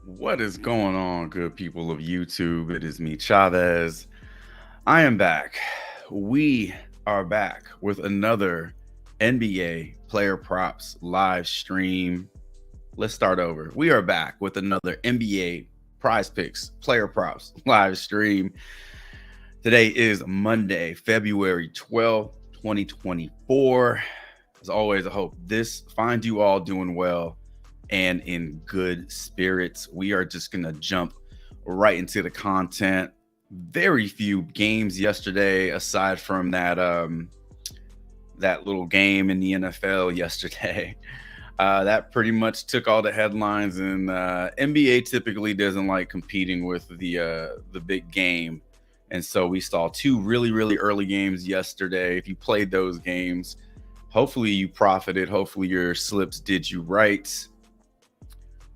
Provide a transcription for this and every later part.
What is going on, good people of YouTube? It is me, Chavez. I am back. We are back with another NBA player props live stream. Let's start over. We are back with another NBA prize picks player props live stream. Today is Monday, February 12th, 2024. As always, I hope this finds you all doing well and in good spirits. We are just going to jump right into the content. Very few games yesterday, aside from that little game in the NFL yesterday. That pretty much took all the headlines, and NBA typically doesn't like competing with the big game, and so we saw two really early games yesterday. If you played those games, hopefully you profited. Hopefully your slips did you right.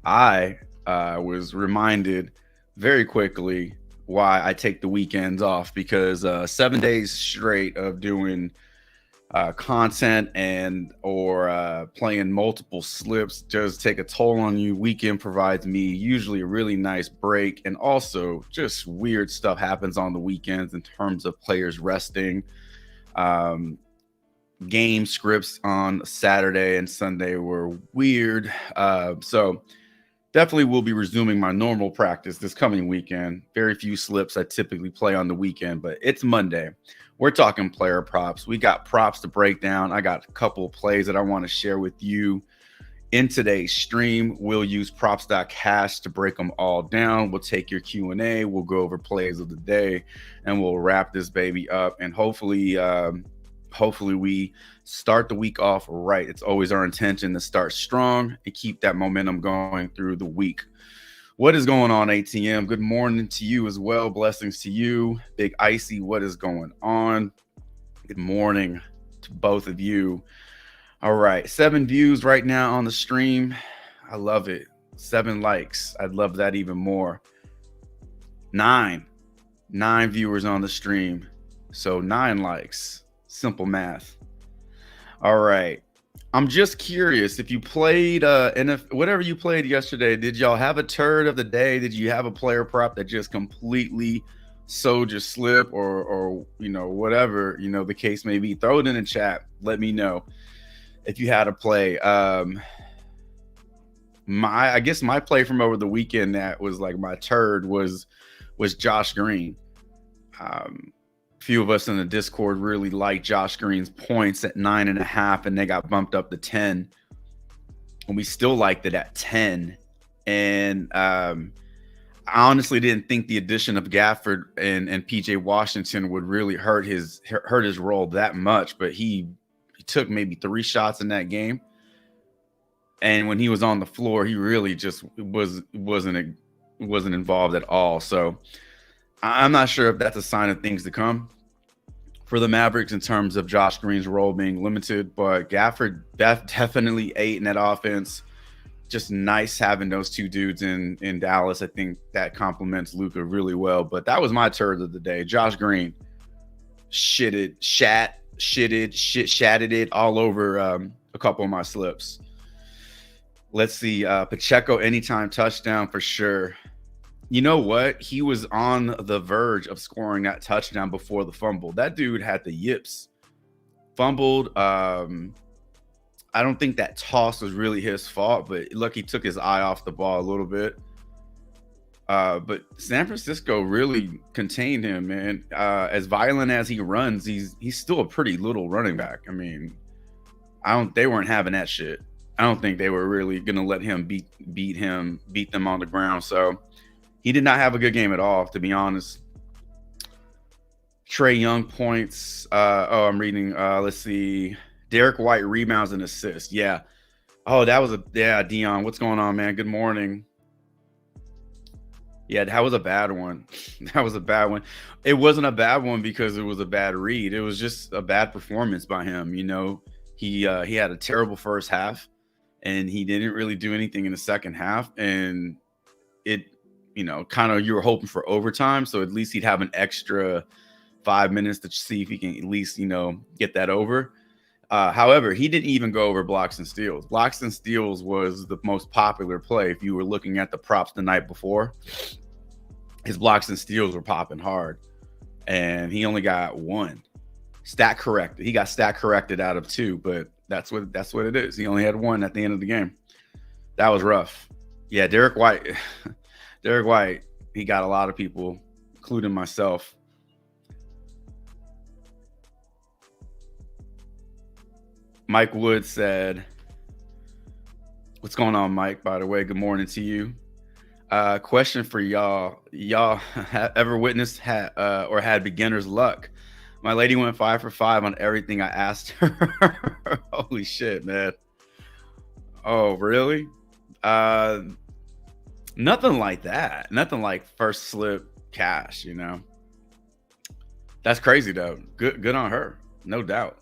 I was reminded very quickly why I take the weekends off, because 7 days straight of doing content and or playing multiple slips does take a toll on you. Weekend provides me usually a really nice break, and also just weird stuff happens on the weekends in terms of players resting. Um, Game scripts on Saturday and Sunday were weird. So definitely will be resuming my normal practice this coming weekend. Very few slips I typically play on the weekend, but it's Monday. We're talking player props. We got props to break down. I got a couple of plays that I want to share with you in today's stream. We'll use props.cash to break them all down. We'll take your Q&A. We'll go over plays of the day, and we'll wrap this baby up. And hopefully we start the week off right. It's always our intention to start strong and keep that momentum going through the week. What is going on, ATM? Good morning to you as well. Blessings to you. Big Icy, what is going on? Good morning to both of you. All right, 7 views right now on the stream. I love it. 7 likes. I'd love that even more. 9 viewers on the stream. So 9 likes. Simple math. All right. I'm just curious, if you played whatever you played yesterday, did y'all have a turd of the day? Did you have a player prop that just completely sowed your slip, or whatever the case may be? Throw it in the chat. Let me know if you had a play. I guess my play from over the weekend that was like my turd was Josh Green. Few of us in the Discord really liked Josh Green's points at 9.5, and they got bumped up to 10, and we still liked it at 10. And I honestly didn't think the addition of Gafford and PJ Washington would really hurt his role that much, but he took maybe 3 shots in that game, and when he was on the floor, he really just wasn't involved at all. So I'm not sure if that's a sign of things to come for the Mavericks in terms of Josh Green's role being limited, but Gafford definitely ate in that offense. Just nice having those two dudes in Dallas. I think that complements Luka really well. But that was my turd of the day. Josh Green shatted it all over a couple of my slips. Let's see. Pacheco anytime touchdown for sure. You know what? He was on the verge of scoring that touchdown before the fumble. That dude had the yips. Fumbled. I don't think that toss was really his fault, but look, he took his eye off the ball a little bit. But San Francisco really contained him, man. As violent as he runs, he's still a pretty little running back. I mean, they weren't having that shit. I don't think they were really gonna let him beat them on the ground. So he did not have a good game at all, to be honest. Trae Young points. I'm reading. Let's see. Derek White rebounds and assists. Yeah. Oh, Dion. What's going on, man? Good morning. Yeah, that was a bad one. That was a bad one. It wasn't a bad one because it was a bad read. It was just a bad performance by him. He had a terrible first half, and he didn't really do anything in the second half. And it, kind of, you were hoping for overtime, so at least he'd have an extra 5 minutes to see if he can at least, get that over. However, he didn't even go over blocks and steals. Blocks and steals was the most popular play. If you were looking at the props the night before, his blocks and steals were popping hard, and he only got one stat corrected. He got stat corrected out of two, but that's what it is. He only had one at the end of the game. That was rough. Yeah, Derek White. Derek White, he got a lot of people, including myself. Mike Wood said, what's going on, Mike? By the way, good morning to you. Question for y'all. Y'all ever witnessed or had beginner's luck? My lady went 5 for 5 on everything I asked her. Holy shit, man. Oh, really? Nothing like that. Nothing like first slip cash, you know. That's crazy though. Good on her. No doubt.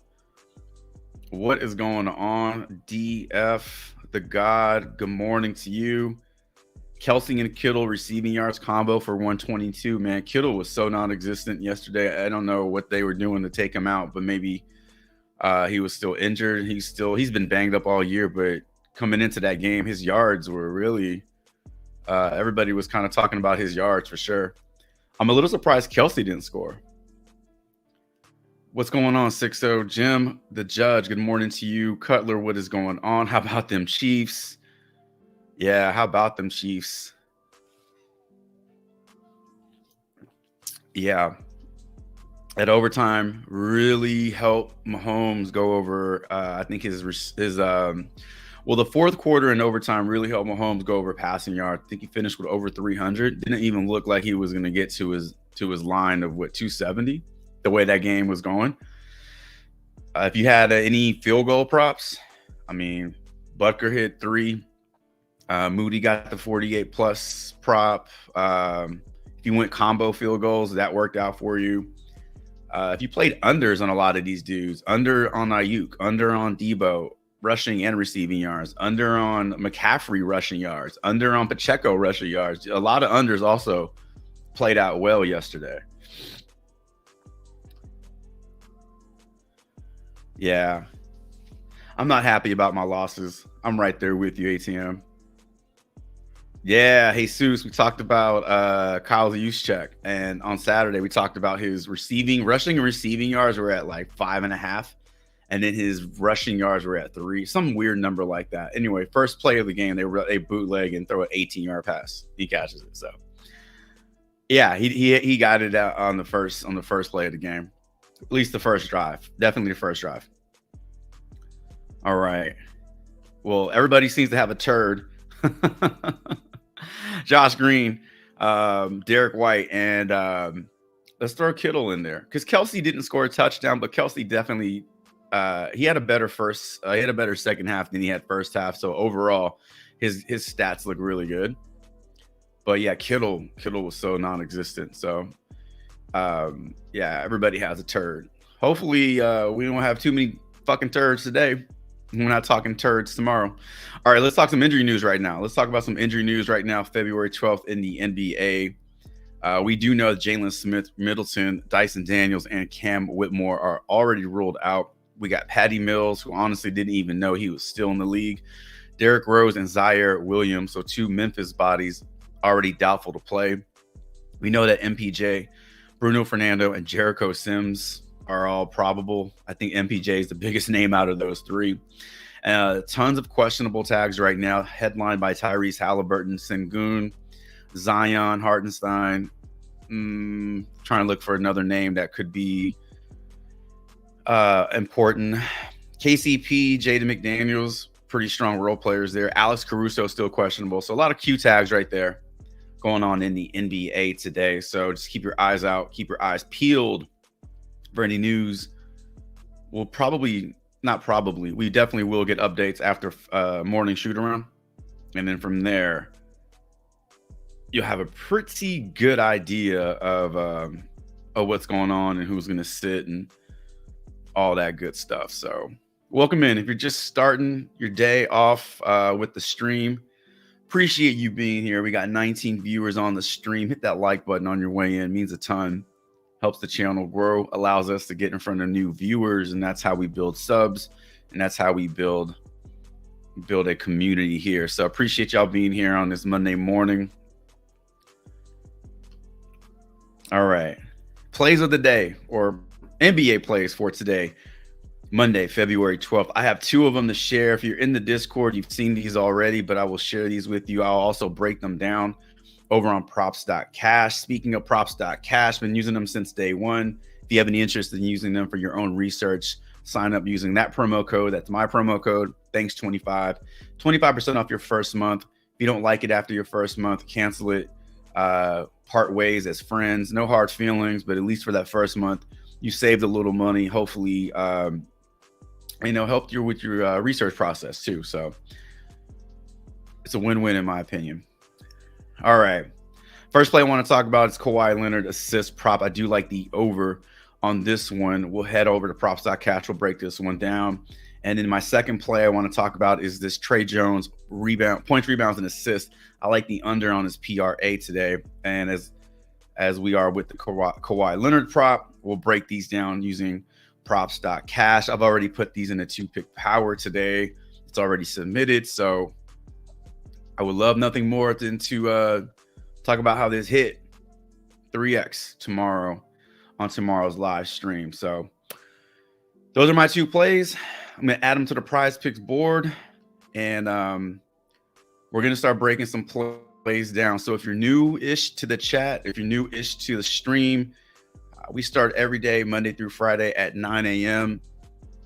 What is going on? DF the God. Good morning to you. Kelsey and Kittle receiving yards combo for 122. Man, Kittle was so non-existent yesterday. I don't know what they were doing to take him out, but maybe he was still injured. He's been banged up all year, but coming into that game, his yards were really everybody was kind of talking about his yards for sure. I'm a little surprised Kelsey didn't score. What's going on, 6-0? Jim, the judge, good morning to you. Cutler, what is going on? How about them Chiefs? Yeah, how about them Chiefs? Yeah. At overtime, really helped Mahomes go over, I think the fourth quarter in overtime really helped Mahomes go over passing yards. I think he finished with over 300. Didn't even look like he was going to get to his line of 270. The way that game was going. If you had any field goal props, I mean, Butker hit 3. Moody got the 48 plus prop. If you went combo field goals, that worked out for you. If you played unders on a lot of these dudes, under on Ayuk, under on Debo, rushing and receiving yards, under on McCaffrey rushing yards, under on Pacheco rushing yards. A lot of unders also played out well yesterday. Yeah. I'm not happy about my losses. I'm right there with you, ATM. Yeah, Jesus, we talked about Kyle Juszczyk, and on Saturday we talked about his rushing and receiving yards were at like 5.5, and then his rushing yards were at 3, some weird number like that. Anyway, first play of the game, they bootleg and throw an 18-yard pass. He catches it. So yeah, he got it out on the first play of the game. At least the first drive. Definitely the first drive. All right. Well, everybody seems to have a turd. Josh Green, Derek White, and let's throw Kittle in there. Because Kelsey didn't score a touchdown, but Kelsey definitely he had a better second half than he had first half. So overall, his stats look really good. But yeah, Kittle was so non-existent. So yeah, everybody has a turd. Hopefully, we don't have too many fucking turds today. We're not talking turds tomorrow. All right, let's talk some injury news right now. Let's talk about some injury news right now. February 12th in the NBA. We do know that Jalen Smith, Middleton, Dyson Daniels, and Cam Whitmore are already ruled out. We got Patty Mills, who honestly didn't even know he was still in the league. Derrick Rose and Zaire Williams, so 2 Memphis bodies already doubtful to play. We know that MPJ, Bruno Fernando, and Jericho Sims are all probable. I think MPJ is the biggest name out of those 3. Tons of questionable tags right now, headlined by Tyrese Halliburton, Sengun, Zion, Hartenstein. Trying to look for another name that could be important. KCP, Jaden McDaniels, pretty strong role players there. Alex Caruso still questionable. So a lot of Q tags right there going on in the NBA today. So just keep your eyes out, keep your eyes peeled for any news. We definitely will get updates after morning shoot around. And then from there, you'll have a pretty good idea of what's going on and who's going to sit and all that good stuff. So welcome in. If you're just starting your day off with the stream, appreciate you being here. We got 19 viewers on the stream. Hit that like button on your way in. It means a ton. helps the channel grow, allows us to get in front of new viewers, and that's how we build subs, and that's how we build a community here. So appreciate y'all being here on this Monday morning. All right, plays of the day, or NBA plays for today, Monday, February 12th. I have 2 of them to share. If you're in the Discord, you've seen these already, but I will share these with you. I'll also break them down over on props.cash. Speaking of props.cash, been using them since day one. If you have any interest in using them for your own research, sign up using that promo code. That's my promo code. Thanks 25. 25% off your first month. If you don't like it after your first month, cancel it. Part ways as friends. No hard feelings, but at least for that first month, you saved a little money. Hopefully, helped you with your research process too. So it's a win-win in my opinion. All right. First play I want to talk about is Kawhi Leonard assist prop. I do like the over on this one. We'll head over to props.cash. We'll break this one down. And then my second play I want to talk about is this Trey Jones points, rebounds, and assists. I like the under on his PRA today. And as we are with the Kawhi Leonard prop, we'll break these down using props.cash. I've already put these in a 2-pick power today. It's already submitted. So I would love nothing more than to talk about how this hit 3x tomorrow on tomorrow's live stream. So those are my 2 plays. I'm going to add them to the Prize Picks board, and we're going to start breaking some plays down. So if you're new-ish to the chat, if you're new-ish to the stream, we start every day, Monday through Friday at 9 a.m.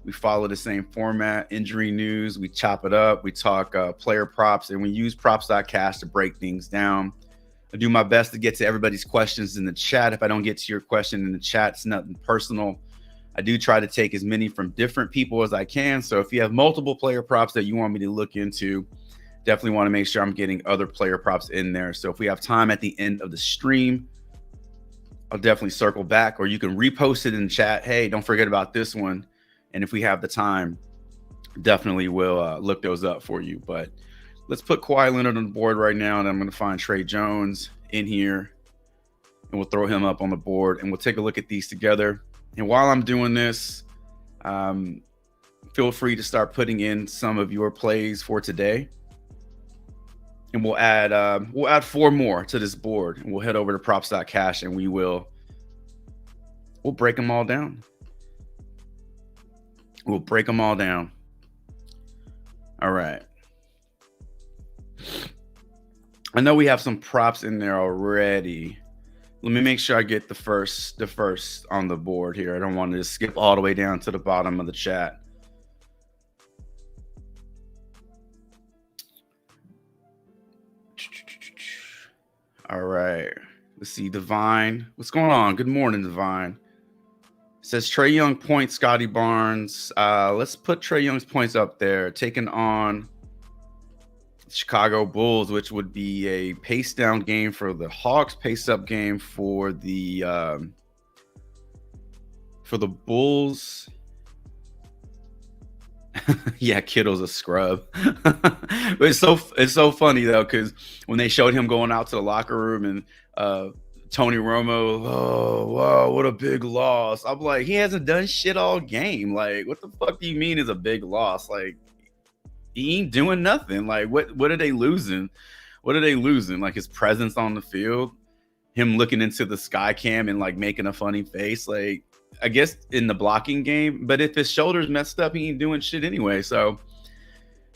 We follow the same format, injury news. We chop it up. We talk player props, and we use props.cash to break things down. I do my best to get to everybody's questions in the chat. If I don't get to your question in the chat, it's nothing personal. I do try to take as many from different people as I can. So if you have multiple player props that you want me to look into, definitely want to make sure I'm getting other player props in there. So if we have time at the end of the stream, I'll definitely circle back, or you can repost it in the chat. Hey, don't forget about this one. And if we have the time, definitely will look those up for you. But let's put Kawhi Leonard on the board right now, and I'm going to find Trey Jones in here, and we'll throw him up on the board, and we'll take a look at these together. And while I'm doing this, feel free to start putting in some of your plays for today. And we'll add 4 more to this board, and we'll head over to props.cash, and we'll break them all down. We'll break them all down. All right. I know we have some props in there already. Let me make sure I get the first on the board here. I don't want to just skip all the way down to the bottom of the chat. All right. Let's see. Divine. What's going on? Good morning, Divine. It says Trae Young points, Scotty Barnes. Let's put Trae Young's points up there. Taking on Chicago Bulls, which would be a pace down game for the Hawks, pace up game for the Bulls. Yeah, Kittle's a scrub. But it's so funny though, because when they showed him going out to the locker room and Tony Romo, oh wow, what a big loss. I'm like, he hasn't done shit all game. Like, what the fuck do you mean is a big loss? Like, he ain't doing nothing. Like, what are they losing? What are they losing? Like, his presence on the field, him looking into the sky cam and like making a funny face. Like, I guess in the blocking game, but if his shoulder's messed up, he ain't doing shit anyway. So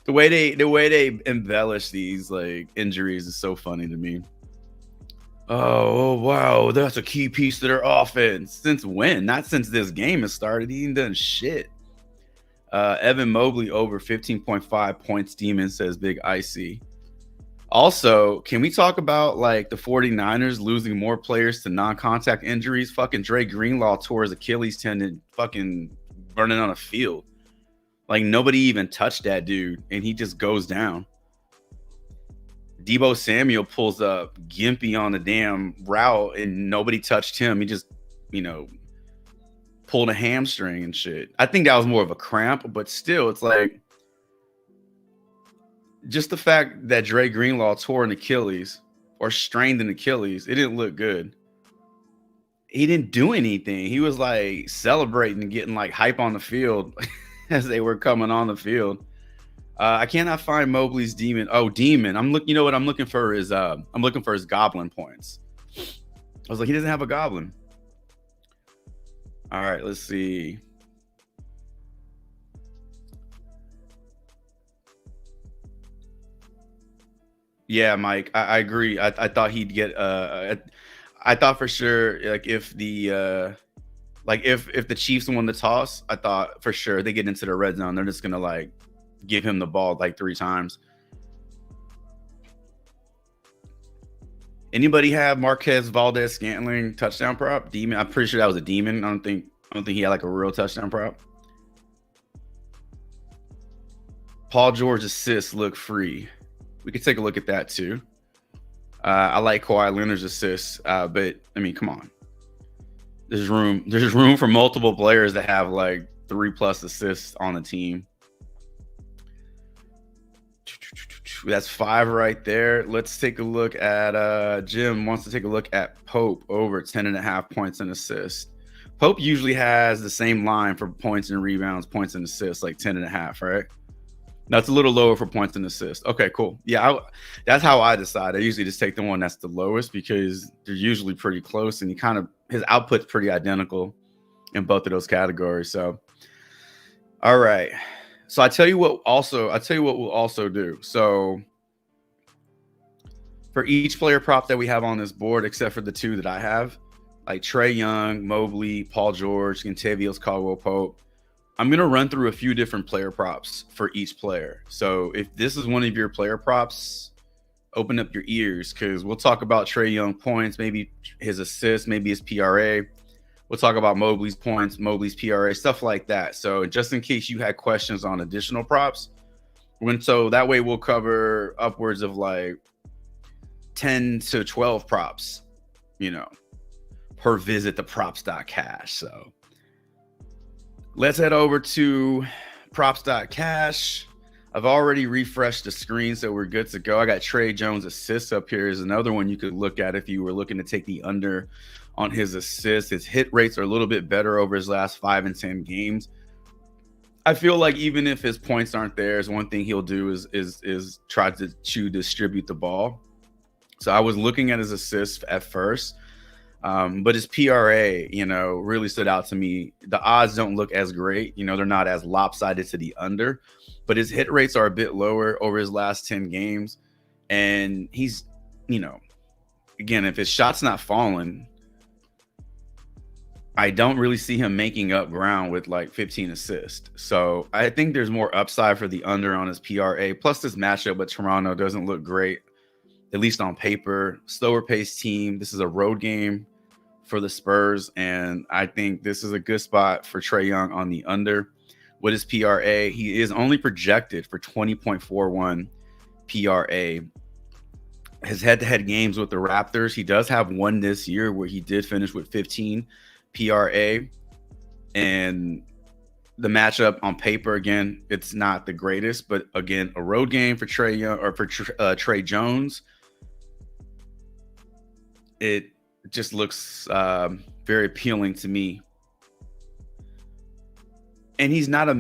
the way they embellish these like injuries is so funny to me. Oh wow, that's a key piece to their offense. Since when? Not since this game has started. He ain't done shit. Evan Mobley over 15.5 points. Demon says Big Icy. Also, can we talk about like the 49ers losing more players to non-contact injuries? Fucking Dre Greenlaw tore his Achilles tendon, fucking burning on a field. Like, nobody even touched that dude, and he just goes down. Deebo Samuel pulls up gimpy on the damn route, and nobody touched him. He just, pulled a hamstring and shit. I think that was more of a cramp, but still, it's like, just the fact that Dre Greenlaw tore an Achilles or strained an Achilles, it didn't look good. he didn't do anything. He was like celebrating and getting like hype on the field as they were coming on the field. I cannot find Mobley's demon. Oh, demon. I'm looking. You know what I'm looking for is I'm looking for his goblin points. I was like, he doesn't have a goblin. All right, let's see. Yeah, Mike, I agree. I thought he'd get. I thought for sure, like if the if the Chiefs won the toss, I thought for sure they get into the red zone. They're just gonna like give him the ball like 3 times. Anybody have Marquez Valdez Scantling touchdown prop? Demon. I'm pretty sure that was a demon. I don't think he had like a real touchdown prop. Paul George assists look free. We could take a look at that too. I like Kawhi Leonard's assists, but I mean, come on. There's room. There's room for multiple players to have like 3+ assists on the team. That's 5 right there. Let's take a look at Jim wants to take a look at Pope over 10.5 points and assists. Pope usually has the same line for points and rebounds, points and assists, like 10.5, right? That's a little lower for points and assists. Okay, cool. Yeah, that's how I decide. I usually just take the one that's the lowest because they're usually pretty close, and his output's pretty identical in both of those categories. So, all right. So I tell you what we'll also do. So for each player prop that we have on this board, except for the 2 that I have, like Trae Young, Mobley, Paul George, Kentavious Caldwell-Pope, I'm going to run through a few different player props for each player. So if this is one of your player props, open up your ears because we'll talk about Trae Young points, maybe his assists, maybe his PRA. We'll talk about Mobley's points, Mobley's PRA, stuff like that. So just in case you had questions on additional props, so that way we'll cover upwards of like 10 to 12 props, per visit the props.cash. So let's head over to props.cash. I've already refreshed the screen, so we're good to go. I got Trey Jones assists up here is another one you could look at if you were looking to take the under on his assists. His hit rates are a little bit better over his last 5 and 10 games. I feel like even if his points aren't there, one thing he'll do is try to distribute the ball. So I was looking at his assists at first, but his PRA, really stood out to me. The odds don't look as great. They're not as lopsided to the under, but his hit rates are a bit lower over his last 10 games. And he's, again, if his shot's not falling, I don't really see him making up ground with like 15 assists. So I think there's more upside for the under on his PRA. Plus, this matchup with Toronto doesn't look great, at least on paper. Slower paced team. This is a road game for the Spurs, and I think this is a good spot for Trae Young on the under. With his PRA, he is only projected for 20.41 PRA. His head-to-head games with the Raptors, he does have one this year where he did finish with 15 PRA, and the matchup on paper, again, it's not the greatest, but again, a road game for Trae Young or for Trey Jones, it just looks very appealing to me. And he's not like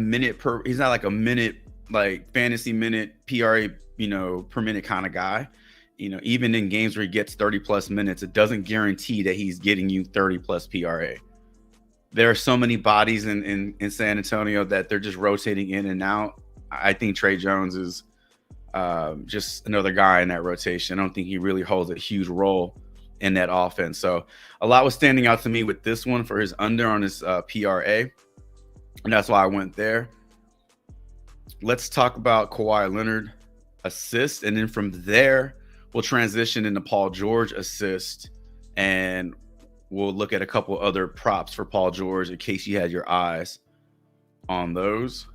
a minute, like fantasy minute PRA, per minute kind of guy. Even in games where he gets 30+ minutes, it doesn't guarantee that he's getting you 30+ PRA. There are so many bodies in San Antonio that they're just rotating in and out. I think Trae Jones is just another guy in that rotation. I don't think he really holds a huge role in that offense. So a lot was standing out to me with this one for his under on his PRA. And that's why I went there. Let's talk about Kawhi Leonard assist. And then from there, we'll transition into Paul George assist, and we'll look at a couple other props for Paul George in case you had your eyes on those.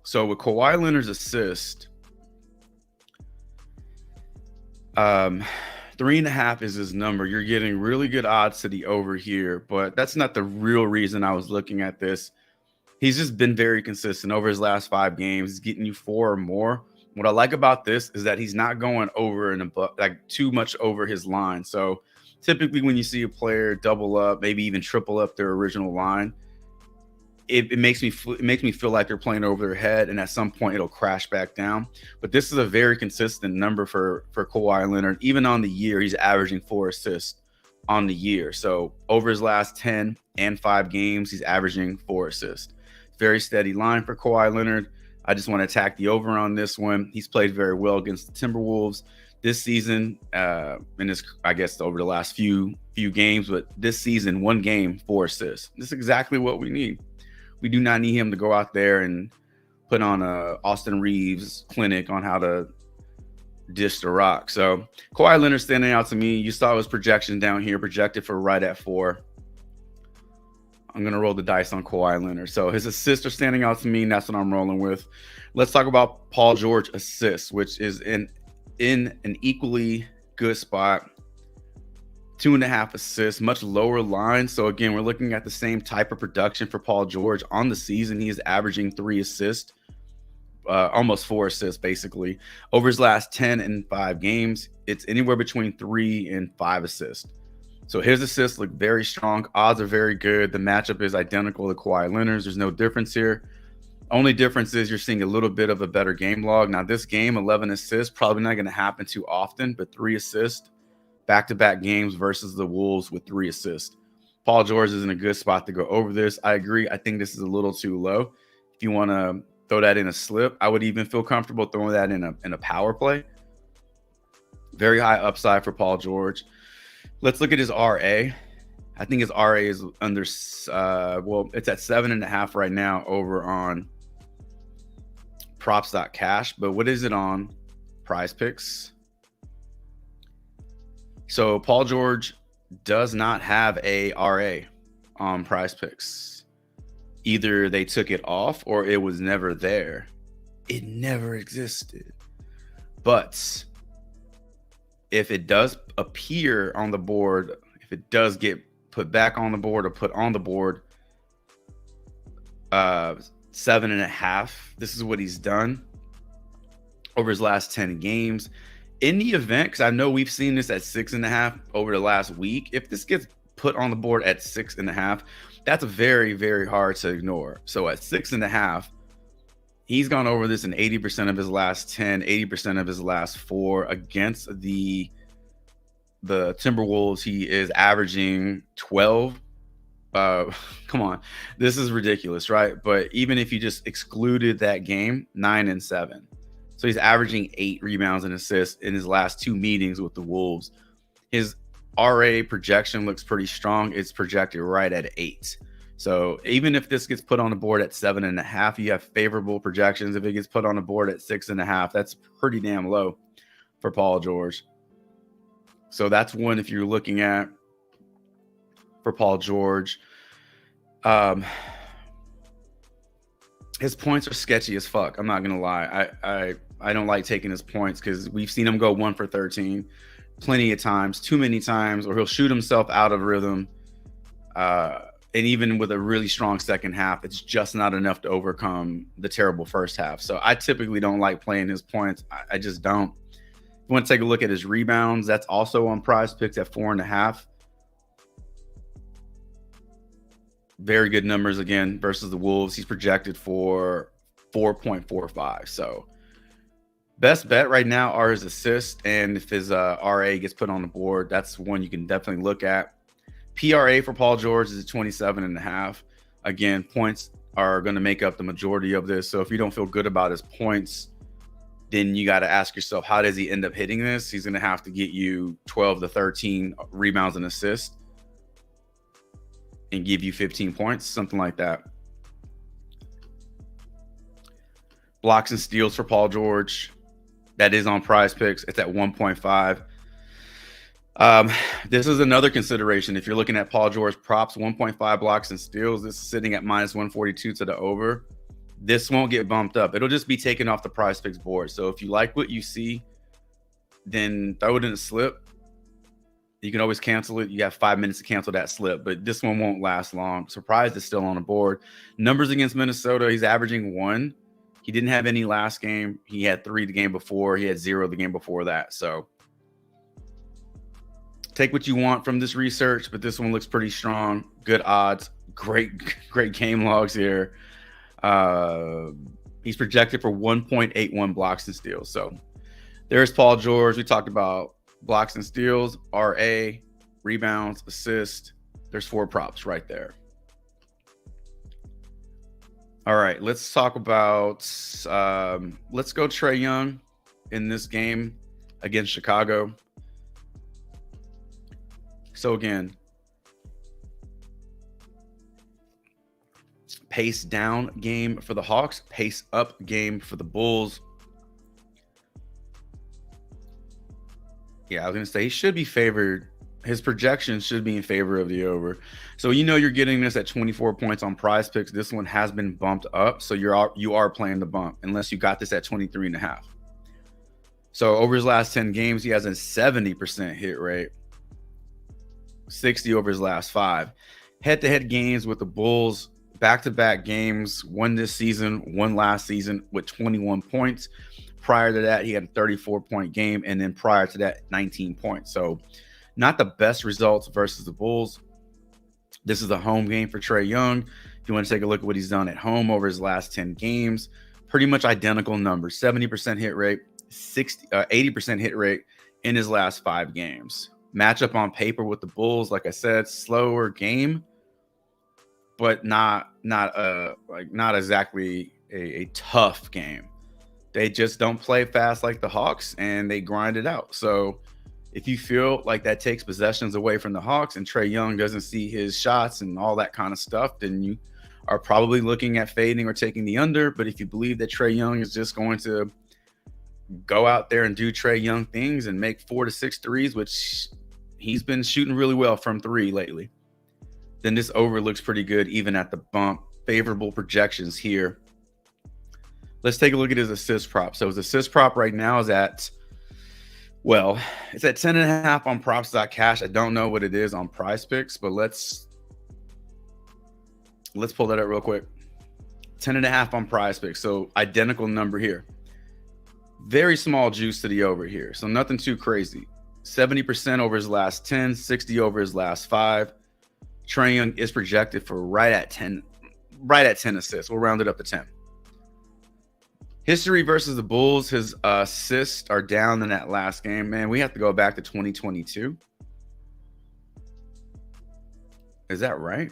So with Kawhi Leonard's assist, 3.5 is his number. You're getting really good odds to the over here, but that's not the real reason I was looking at this. He's just been very consistent over his last 5 games. He's getting you 4 or more. What I like about this is that he's not going over and above, like too much over his line. So typically when you see a player double up, maybe even triple up their original line, it makes me feel like they're playing over their head, and at some point it'll crash back down. But this is a very consistent number for Kawhi Leonard. Even on the year, he's averaging 4 assists on the year. So over his last 10 and 5 games, he's averaging 4 assists. Very steady line for Kawhi Leonard. I just want to attack the over on this one. He's played very well against the Timberwolves this season, and this, I guess, over the last few games. But this season, 1 game, 4 assists. This is exactly what we need. We do not need him to go out there and put on a Austin Reeves clinic on how to dish the rock. So Kawhi Leonard standing out to me. You saw his projection down here, projected for right at 4. I'm going to roll the dice on Kawhi Leonard. So his assists are standing out to me, and that's what I'm rolling with. Let's talk about Paul George assists, which is in an equally good spot. 2.5 assists, much lower line. So again, we're looking at the same type of production for Paul George. On the season, he is averaging 3 assists, almost 4 assists basically. Over his last 10 and 5 games, it's anywhere between 3 and 5 assists. So his assists look very strong. Odds are very good. The matchup is identical to Kawhi Leonard's. There's no difference here. Only difference is you're seeing a little bit of a better game log. Now this game, 11 assists, probably not going to happen too often, but 3 assists. Back-to-back games versus the Wolves with 3 assists. Paul George is in a good spot to go over this. I agree. I think this is a little too low. If you want to throw that in a slip, I would even feel comfortable throwing that in a power play. Very high upside for Paul George. Let's look at his RA. I think his RA is under, it's at 7.5 right now over on props.cash. But what is it on Prize Picks? So Paul George does not have a RA on Prize Picks. Either they took it off or it was never there. It never existed. But if it does appear on the board, if it does get put back on the board or put on the board, 7.5. This is what he's done over his last 10 games. In the event, because I know we've seen this at 6.5 over the last week, if this gets put on the board at 6.5, that's very, very hard to ignore. So at 6.5, he's gone over this in 80% of his last 10, 80% of his last 4 against the Timberwolves. He is averaging 12. Come on, this is ridiculous, right? But even if you just excluded that game, 9 and 7. So he's averaging 8 rebounds and assists in his last 2 meetings with the Wolves. His RA projection looks pretty strong. It's projected right at 8. So even if this gets put on the board at 7.5, you have favorable projections. If it gets put on the board at 6.5, that's pretty damn low for Paul George. So that's one if you're looking at for Paul George. His points are sketchy as fuck. I'm not gonna lie. I don't like taking his points because we've seen him go 1 for 13 plenty of times, too many times, or he'll shoot himself out of rhythm. And even with a really strong second half, it's just not enough to overcome the terrible first half. So I typically don't like playing his points. I just don't. If you want to take a look at his rebounds, that's also on Prize Picks at 4.5. Very good numbers again versus the Wolves. He's projected for 4.45. So best bet right now are his assists. And if his RA gets put on the board, that's one you can definitely look at. PRA for Paul George is 27.5. Again, points are going to make up the majority of this. So if you don't feel good about his points, then you got to ask yourself, how does he end up hitting this? He's going to have to get you 12 to 13 rebounds and assists and give you 15 points, something like that. Blocks and steals for Paul George. That is on Prize Picks. It's at 1.5. This is another consideration. If you're looking at Paul George props, 1.5 blocks and steals, this is sitting at minus 142 to the over. This won't get bumped up. It'll just be taken off the Prize Picks board. So if you like what you see, then throw it in a slip. You can always cancel it. You have 5 minutes to cancel that slip, but this one won't last long. Surprised it's still on the board. Numbers against Minnesota, he's averaging 1. He didn't have any last game. He had 3 the game before. He had 0 the game before that. So Take what you want from this research, but this one looks pretty strong. Good odds, great game logs here. He's projected for 1.81 blocks and steals. So there's Paul George. We talked about blocks and steals, RA, rebounds, assist. There's 4 props right there. All right, let's talk about let's go Trae Young in this game against Chicago. So again, pace down game for the Hawks, pace up game for the Bulls. Yeah, I was going to say he should be favored. His projections should be in favor of the over. So you're getting this at 24 points on Prize Picks. This one has been bumped up, so you are playing the bump unless you got this at 23.5. So over his last 10 games, he has a 70% hit rate, 60 over his last 5. Head-to-head games with the Bulls, back-to-back games, one this season, one last season with 21 points. Prior to that, he had a 34-point game, and then prior to that, 19 points. So not the best results versus the Bulls. This is a home game for Trae Young. If you want to take a look at what he's done at home over his last 10 games, pretty much identical numbers, 70% hit rate, 80% hit rate in his last 5 games. Matchup on paper with the Bulls, like I said, slower game, but not exactly a tough game. They just don't play fast like the Hawks, and they grind it out. So if you feel like that takes possessions away from the Hawks and Trae Young doesn't see his shots and all that kind of stuff, then you are probably looking at fading or taking the under. But if you believe that Trae Young is just going to go out there and do Trae Young things and make 4 to 6 threes, which he's been shooting really well from 3 lately, then this over looks pretty good even at the bump. Favorable projections here. Let's take a look at his assist prop. So his assist prop right now is at, well, it's at 10.5 on props.cash. I don't know what it is on Prize Picks, but let's pull that up real quick. 10.5 on Prize Picks. So identical number here. Very small juice to the over here. So nothing too crazy. 70% over his last 10, 60 over his last 5. Trae Young is projected for right at 10 assists. We'll round it up to 10. History versus the Bulls, his assists are down in that last game. Man, we have to go back to 2022. Is that right?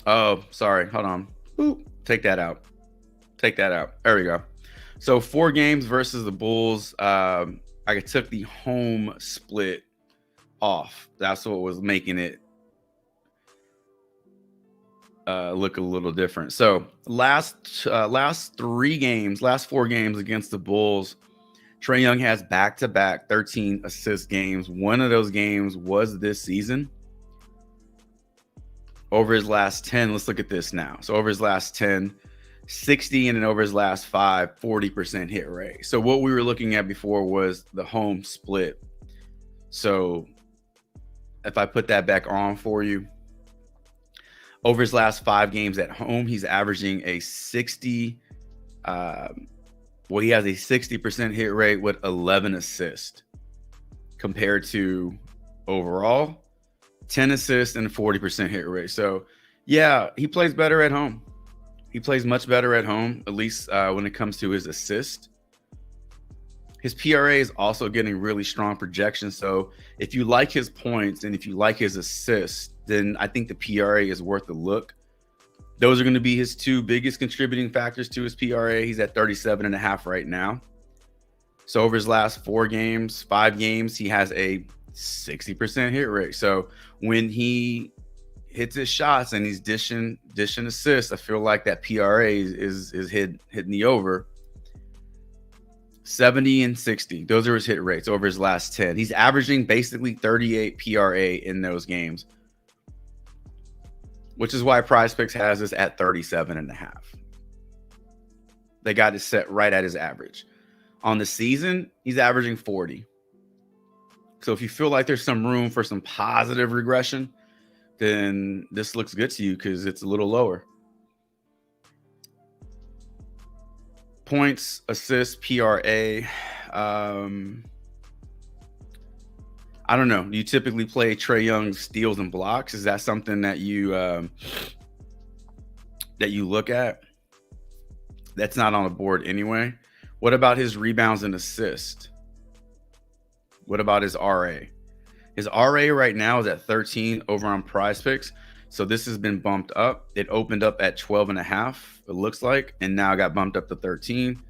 Oh, sorry. Hold on. Ooh, take that out. There we go. So 4 games versus the Bulls. I took the home split off. That's what was making it look a little different. So last 4 games against the Bulls, Trae Young has back-to-back 13 assist games. One of those games was this season. Over his last 10, let's look at this now. So over his last 10, 60, and then over his last 5, 40% hit rate. So what we were looking at before was the home split. So if I put that back on for you, over his last 5 games at home, he's averaging a 60. He has a 60% hit rate with 11 assists, compared to overall 10 assists and 40% hit rate. So yeah, he plays better at home. He plays much better at home, at least when it comes to his assist. His PRA is also getting really strong projections. So if you like his points and if you like his assists, then I think the PRA is worth a look. Those are going to be his 2 biggest contributing factors to his PRA. He's at 37.5 right now. So over his last 5 games, he has a 60% hit rate. So when he hits his shots and he's dishing assists, I feel like that PRA is hitting the over. 70 and 60. Those are his hit rates over his last 10. He's averaging basically 38 PRA in those games, which is why Prize Picks has this at 37.5. They got it set right at his average. On the season, he's averaging 40. So if you feel like there's some room for some positive regression, then this looks good to you because it's a little lower. Points, assists, PRA. I don't know. You typically play Trae Young steals and blocks. Is that something that you look at? That's not on the board anyway. What about his rebounds and assists? What about his RA? His RA right now is at 13 over on Prize Picks. So this has been bumped up. It opened up at 12.5, it looks like, and now got bumped up to 13.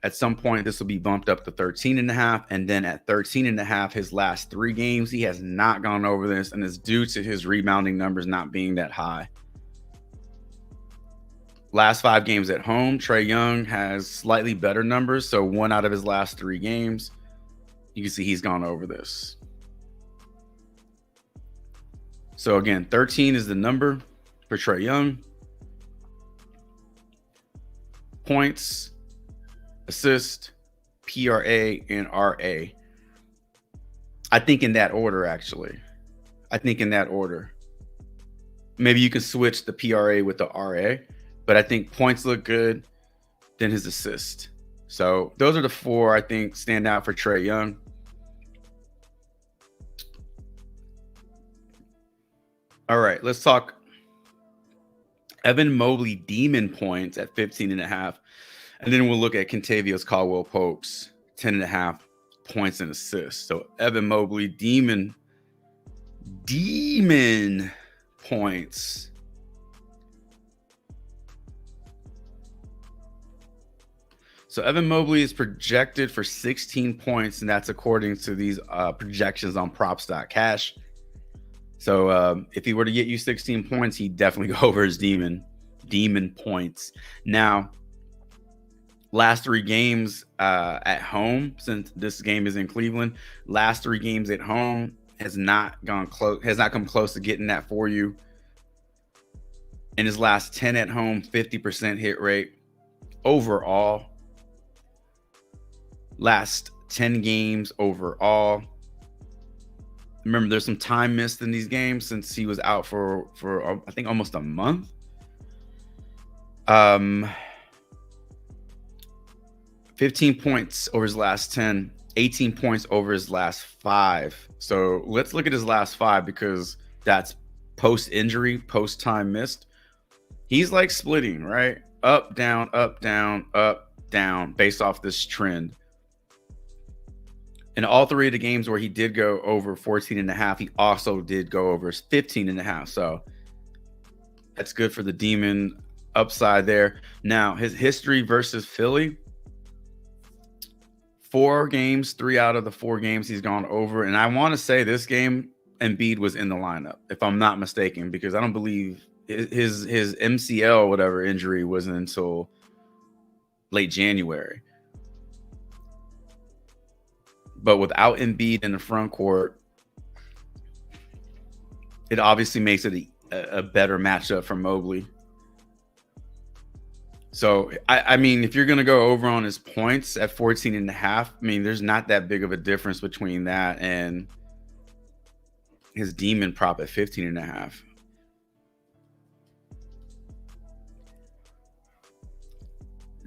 At some point, this will be bumped up to 13.5. And then at 13.5, his last 3 games, he has not gone over this, and it's due to his rebounding numbers not being that high. Last 5 games at home, Trae Young has slightly better numbers. So 1 out of his last 3 games, you can see he's gone over this. So again, 13 is the number for Trae Young. Points, assist, PRA, and RA. I think in that order, actually. I think in that order. Maybe you can switch the PRA with the RA, but I think points look good, then his assist. So those are the 4 I think stand out for Trae Young. All right, let's talk Evan Mobley Demon points at 15.5. And then we'll look at Kentavious Caldwell-Pope's 10.5 points and assists. So Evan Mobley Demon points. So Evan Mobley is projected for 16 points, and that's according to these projections on props.cash. So if he were to get you 16 points, he'd definitely go over his demon points. Now, last 3 games at home, since this game is in Cleveland, last 3 games at home has not come close to getting that for you. In his last 10 at home, 50% hit rate overall. Last 10 games overall. Remember, there's some time missed in these games since he was out for I think almost a month. 15 points over his last 10, 18 points over his last 5. So let's look at his last 5 because that's post-injury, post-time missed. He's like splitting, right? Up, down, up, down, up, down, based off this trend. In all 3 of the games where he did go over 14.5, he also did go over 15.5. So that's good for the Demon upside there. Now, his history versus Philly, 4 games, 3 out of the 4 games he's gone over. And I want to say this game, Embiid was in the lineup, if I'm not mistaken, because I don't believe his MCL, whatever injury, wasn't until late January. But without Embiid in the front court, it obviously makes it a better matchup for Mobley. So, I mean, if you're going to go over on his points at 14.5, I mean, there's not that big of a difference between that and his Demon prop at 15.5.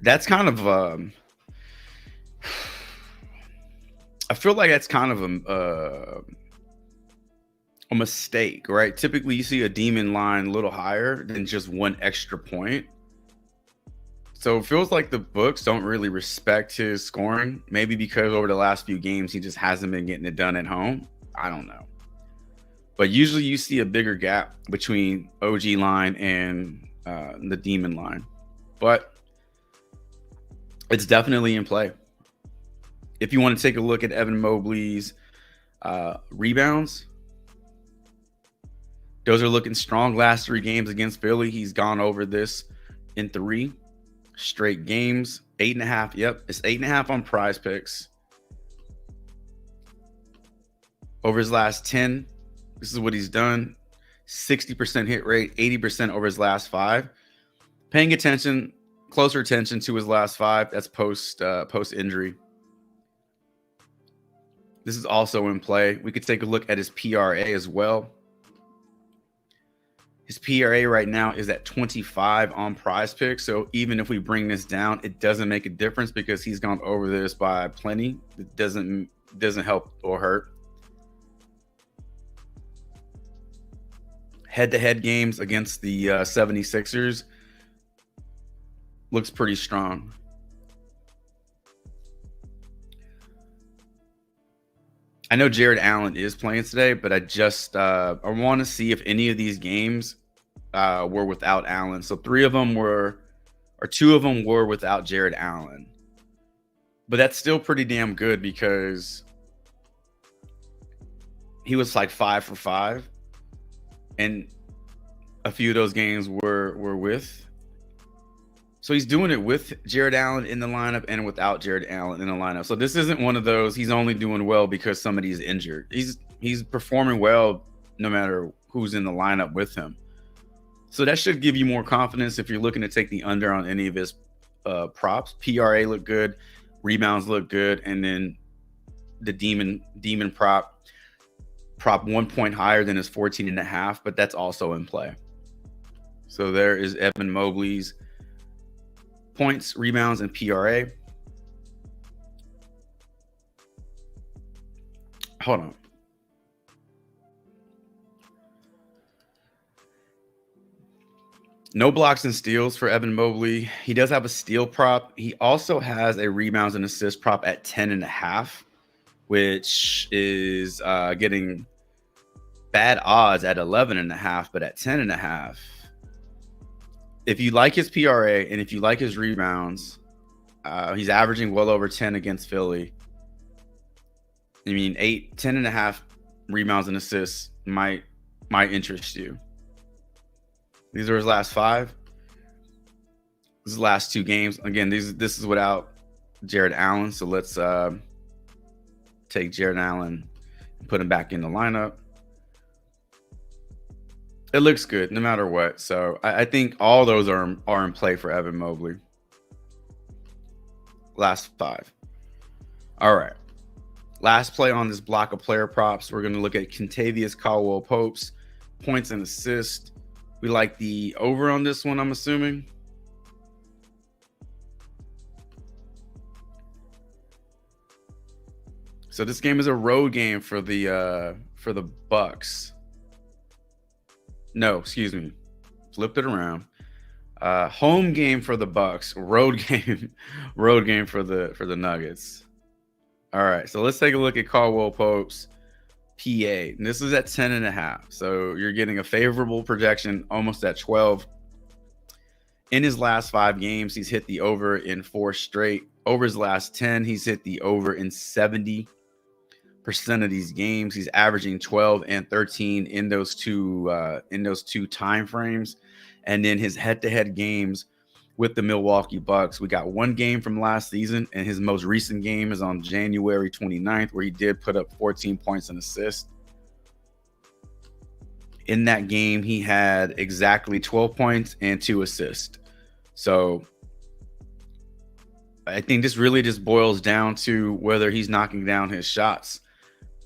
That's kind of I feel like that's kind of a mistake, right? Typically, you see a Demon line a little higher than just 1 extra point. So it feels like the books don't really respect his scoring. Maybe because over the last few games, he just hasn't been getting it done at home. I don't know. But usually you see a bigger gap between OG line and the Demon line. But it's definitely in play. If you want to take a look at Evan Mobley's rebounds, those are looking strong. Last 3 games against Philly, he's gone over this in 3 straight games. 8.5. Yep, it's 8.5 on Prize Picks. Over his last 10, this is what he's done. 60% hit rate, 80% over his last 5. Paying attention, closer attention to his last 5. That's post injury. This is also in play. We could take a look at his PRA as well. His PRA right now is at 25 on Prize Picks. So even if we bring this down, it doesn't make a difference because he's gone over this by plenty. It doesn't help or hurt. Head-to-head games against the 76ers looks pretty strong. I know Jared Allen is playing today, but I want to see if any of these games were without Allen. So two of them were without Jared Allen. But that's still pretty damn good because he was like 5 for 5. And a few of those games were with. So he's doing it with Jared Allen in the lineup and without Jared Allen in the lineup. So this isn't one of those he's only doing well because somebody's injured. He's performing well no matter who's in the lineup with him. So that should give you more confidence if you're looking to take the under on any of his props. PRA look good, rebounds look good, and then the demon prop 1 point higher than his 14.5, but that's also in play. So there is Evan Mobley's points, rebounds, and PRA. Hold on. No blocks and steals for Evan Mobley. He does have a steal prop. He also has a rebounds and assist prop at 10.5, which is getting bad odds at 11.5, but at 10.5. If you like his PRA and if you like his rebounds, he's averaging well over 10 against Philly. I mean, 10.5 rebounds and assists might interest you. These are his last 5. This is the last 2 games. Again, this is without Jared Allen. So let's take Jared Allen and put him back in the lineup. It looks good no matter what. So I think all those are in play for Evan Mobley. Last 5. All right. Last play on this block of player props. We're going to look at Kentavious Caldwell-Pope's points and assists. We like the over on this one, I'm assuming. So this game is a road game for the Bucks. No, excuse me. Flipped it around. Home game for the Bucks. Road game for the Nuggets. All right, so let's take a look at Caldwell-Pope's PA. And this is at 10.5. So you're getting a favorable projection almost at 12. In his last 5 games, he's hit the over in 4 straight. Over his last 10, he's hit the over in 70% of these games. He's averaging 12 and 13 in those two time frames. And then his head-to-head games with the Milwaukee Bucks, we got 1 game from last season, and his most recent game is on January 29th, where he did put up 14 points and assists. In that game, he had exactly 12 points and 2 assists. So I think this really just boils down to whether he's knocking down his shots,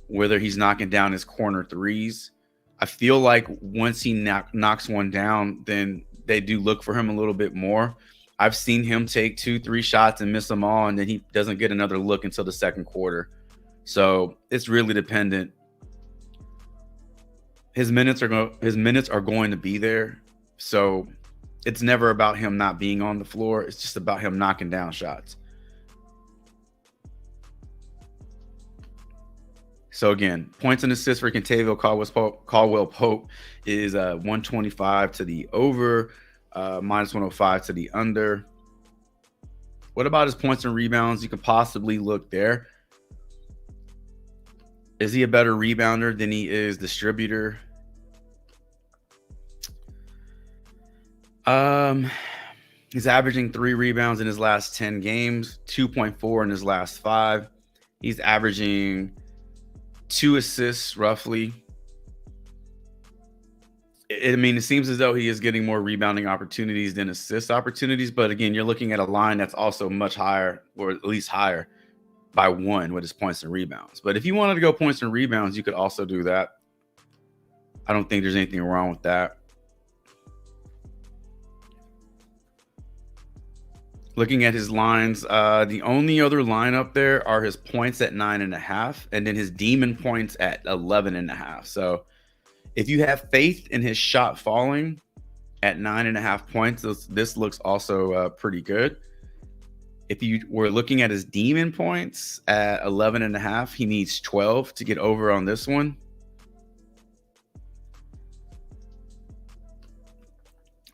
whether he's knocking down his corner threes. I feel like once he knocks one down, then they do look for him a little bit more. I've seen him take 2-3 shots and miss them all, and then he doesn't get another look until the second quarter. So it's really dependent. His minutes are going to be there. So it's never about him not being on the floor. It's just about him knocking down shots. So again, points and assists for Kentavious Caldwell-Pope is 125 to the over, minus 105 to the under. What about his points and rebounds? You could possibly look there. Is he a better rebounder than he is distributor? He's averaging 3 rebounds in his last 10 games, 2.4 in his last 5. He's averaging 2 assists roughly. It seems as though he is getting more rebounding opportunities than assist opportunities. But again, you're looking at a line that's also much higher, or at least higher by 1 with his points and rebounds. But if you wanted to go points and rebounds, you could also do that. I don't think there's anything wrong with that. Looking at his lines, the only other line up there are his points at 9.5, and then his demon points at 11.5. So if you have faith in his shot falling at 9.5 points, this looks also pretty good. If you were looking at his demon points at 11.5, he needs 12 to get over on this one.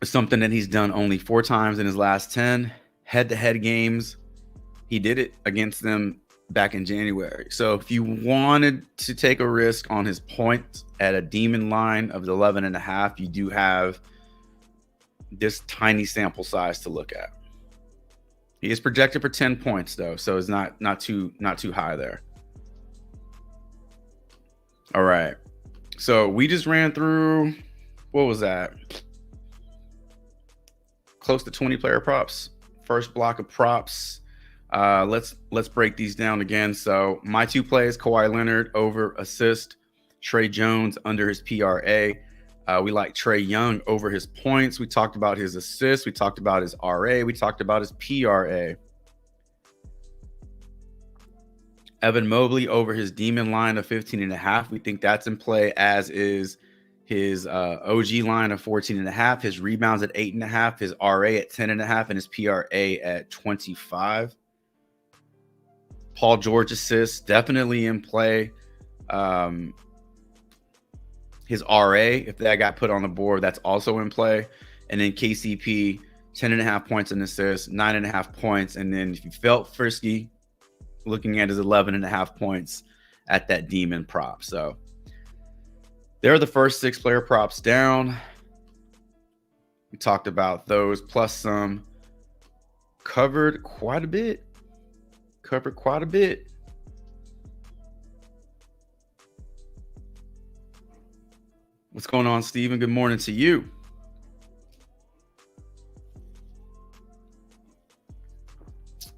Something that he's done only 4 times in his last 10 head-to-head games. He did it against them back in January. So if you wanted to take a risk on his points at a demon line of 11.5, you do have this tiny sample size to look at. He is projected for 10 points though, so it's not too high there. All right. So we just ran through, what was that? Close to 20 player props. First block of props. Let's break these down again. So my 2 plays: Kawhi Leonard over assist, Trey Jones under his PRA. We like Trae Young over his points. We talked about his assists. We talked about his RA. We talked about his PRA. Evan Mobley over his demon line of 15.5. We think that's in play, as is his OG line of 14.5, his rebounds at 8.5, his RA at 10.5, and his PRA at 25. Paul George assists definitely in play. His RA, if that got put on the board, that's also in play. And then KCP, 10.5 points in assists, 9.5 points. And then if you felt frisky, looking at his 11.5 points at that demon prop. So there are the first 6 player props down. We talked about those, plus some. Covered quite a bit. What's going on, Steven? Good morning to you.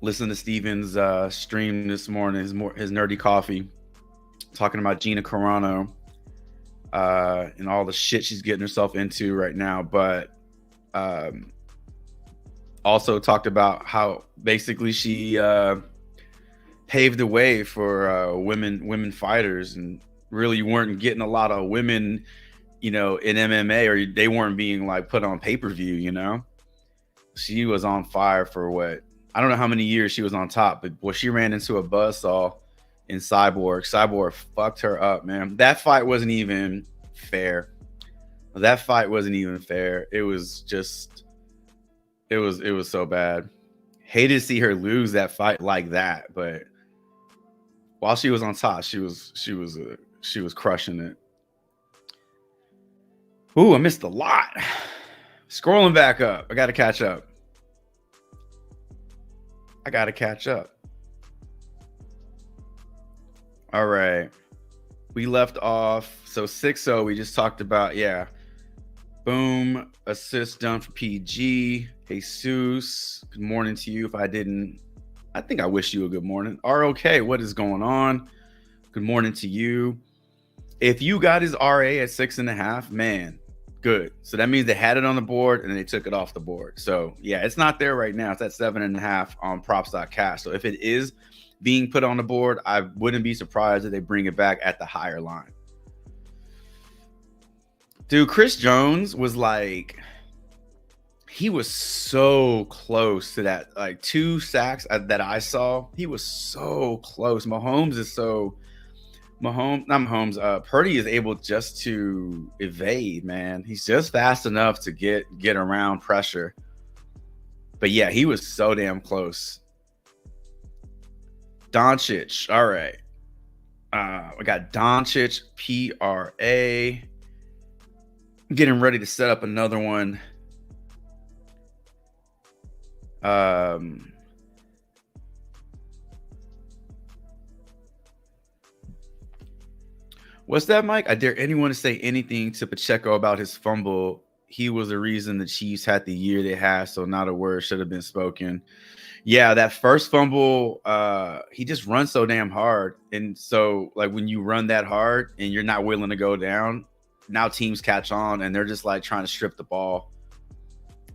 Listen to Steven's stream this morning, his nerdy coffee, talking about Gina Carano and all the shit she's getting herself into right now. But also talked about how basically she paved the way for women fighters, and really you weren't getting a lot of women, in MMA, or they weren't being like put on pay-per-view, She was on fire for what? I don't know how many years she was on top, but boy, she ran into a buzzsaw in Cyborg. Cyborg fucked her up, man. That fight wasn't even fair. It was just, it was so bad. Hated to see her lose that fight like that, but while she was on top, she was crushing it. Ooh, I missed a lot. Scrolling back up. I got to catch up. All right. We left off. So 6-0, we just talked about, yeah. Boom. Assist done for PG. Jesus. Good morning to you. I think I wish you a good morning. ROK, what is going on? Good morning to you. If you got his RA at 6.5, man, good. So that means they had it on the board and they took it off the board. So yeah, it's not there right now. It's at 7.5 on props.cash. So if it is being put on the board, I wouldn't be surprised if they bring it back at the higher line. Dude, Chris Jones was like, he was so close to that, like 2 sacks that I saw. He was so close. Purdy is able just to evade, man. He's just fast enough to get around pressure. But yeah, he was so damn close. Doncic. All right. We got Doncic, PRA. Getting ready to set up another one. What's that, Mike? I dare anyone to say anything to Pacheco about his fumble. He was the reason the Chiefs had the year they had, so not a word should have been spoken. Yeah, that first fumble, he just runs so damn hard. And so, like, when you run that hard and you're not willing to go down, now teams catch on and they're just, like, trying to strip the ball.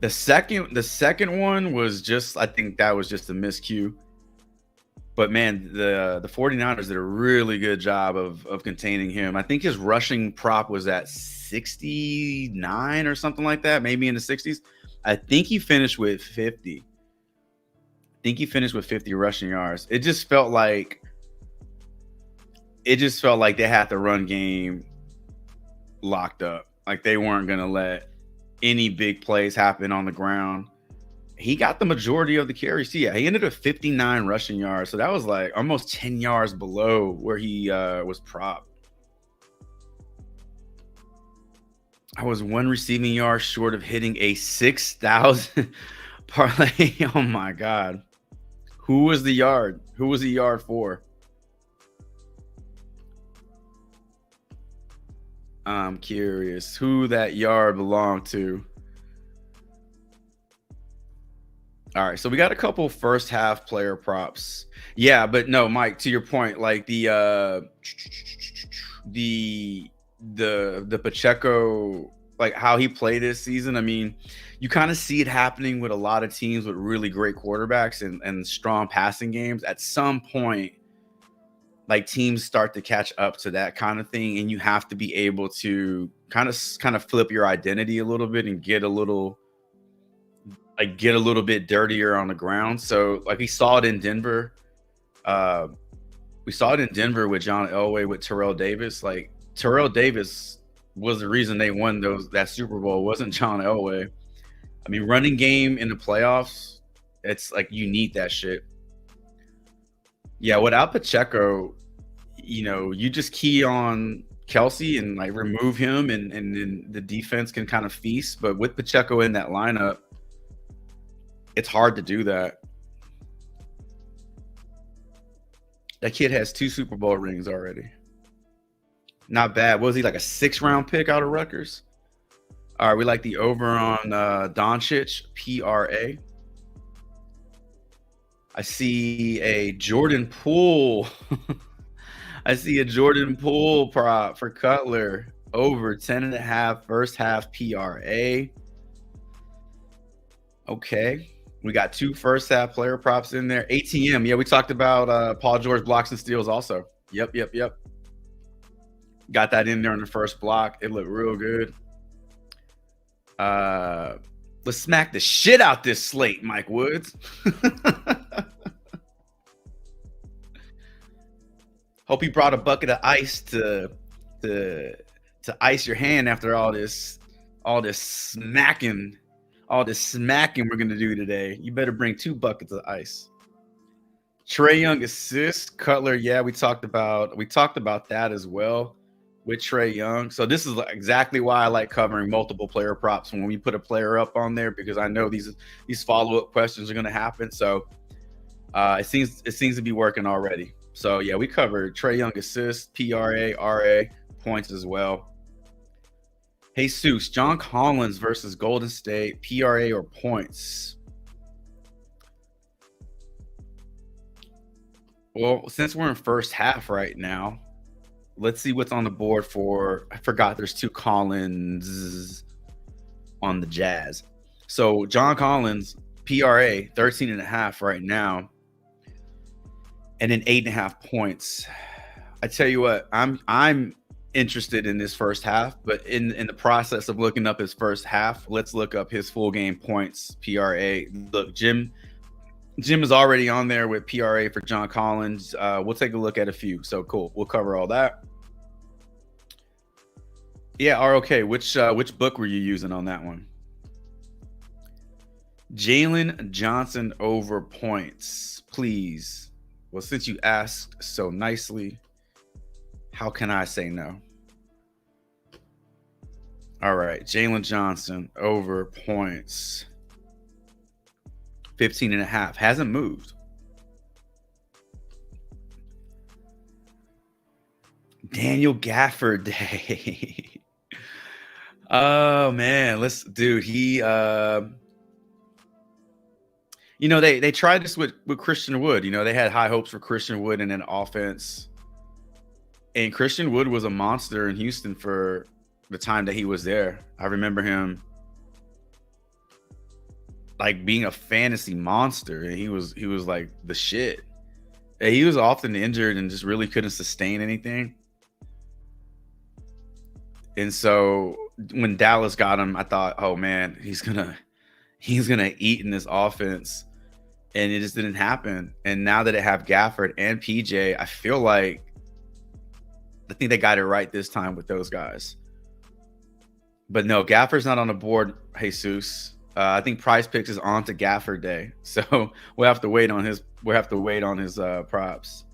The second one was just, I think that was just a miscue. But man, the 49ers did a really good job of containing him. I think his rushing prop was at 69 or something like that, maybe in the 60s. I think he finished with 50. I think he finished with 50 rushing yards. It just felt like they had the run game locked up. Like they weren't gonna let any big plays happen on the ground. He got the majority of the carries. So yeah, he ended up 59 rushing yards. So that was like almost 10 yards below where he was propped. I was one receiving yard short of hitting a 6,000 parlay. Oh my God. Who was the yard? Who was the yard for? I'm curious who that yard belonged to. All right, so we got a couple first half player props. Yeah, but no, Mike, to your point, like the Pacheco, like how he played this season. I mean, you kind of see it happening with a lot of teams with really great quarterbacks and strong passing games. At some point, like teams start to catch up to that kind of thing, and you have to be able to kind of flip your identity a little bit and get a little bit dirtier on the ground. So like we saw it in Denver. Uh, we saw it in Denver with John Elway with Terrell Davis. Like Terrell Davis was the reason they won that Super Bowl. It wasn't John Elway. I mean, running game in the playoffs, it's like you need that shit. Yeah, without Pacheco, you just key on Kelsey and like remove him, and then the defense can kind of feast. But with Pacheco in that lineup, it's hard to do that. That kid has 2 Super Bowl rings already. Not bad. What was he, like a 6th-round pick out of Rutgers? All right, we like the over on Doncic, PRA. I see a Jordan Poole. I see a Jordan Poole prop for Cutler over 10.5 first half PRA. Okay. We got 2 first half player props in there. ATM. Yeah, we talked about Paul George blocks and steals also. Yep. Got that in there on the first block. It looked real good. Let's smack the shit out this slate, Mike Woods. Hope you brought a bucket of ice to ice your hand after all this smacking we're gonna do today. You better bring 2 buckets of ice. Trae Young assist, Cutler. Yeah, we talked about that as well with Trae Young. So this is exactly why I like covering multiple player props when we put a player up on there, because I know these follow-up questions are gonna happen. So it seems to be working already. So yeah, we covered Trae Young assist, PRA, RA, points as well. Jesus, John Collins versus Golden State, PRA or points? Well, since we're in first half right now, let's see what's on the board for. I forgot there's 2 Collins on the Jazz. So John Collins, PRA 13.5 right now, and then 8.5 points. I tell you what, I'm interested in this first half, but in the process of looking up his first half, let's look up his full game points, PRA. Look, Jim is already on there with PRA for John Collins. We'll take a look at a few. So cool. We'll cover all that. Yeah, ROK. Which book were you using on that one? Jalen Johnson over points, please. Well, since you asked so nicely, how can I say no? All right, Jalen Johnson over points. 15.5. Hasn't moved. Daniel Gafford Day. Oh man, he they tried this with Christian Wood. They had high hopes for Christian Wood in an offense. And Christian Wood was a monster in Houston for the time that he was there. I remember him like being a fantasy monster, and he was like the shit. And he was often injured and just really couldn't sustain anything. And so when Dallas got him, I thought, oh man, he's gonna eat in this offense, and it just didn't happen. And now that they have Gafford and PJ, I think they got it right this time with those guys. But no, Gafford's not on the board, Jesus. I think Price Picks is on to Gafford Day, so we'll have to wait on his. We'll have to wait on his props.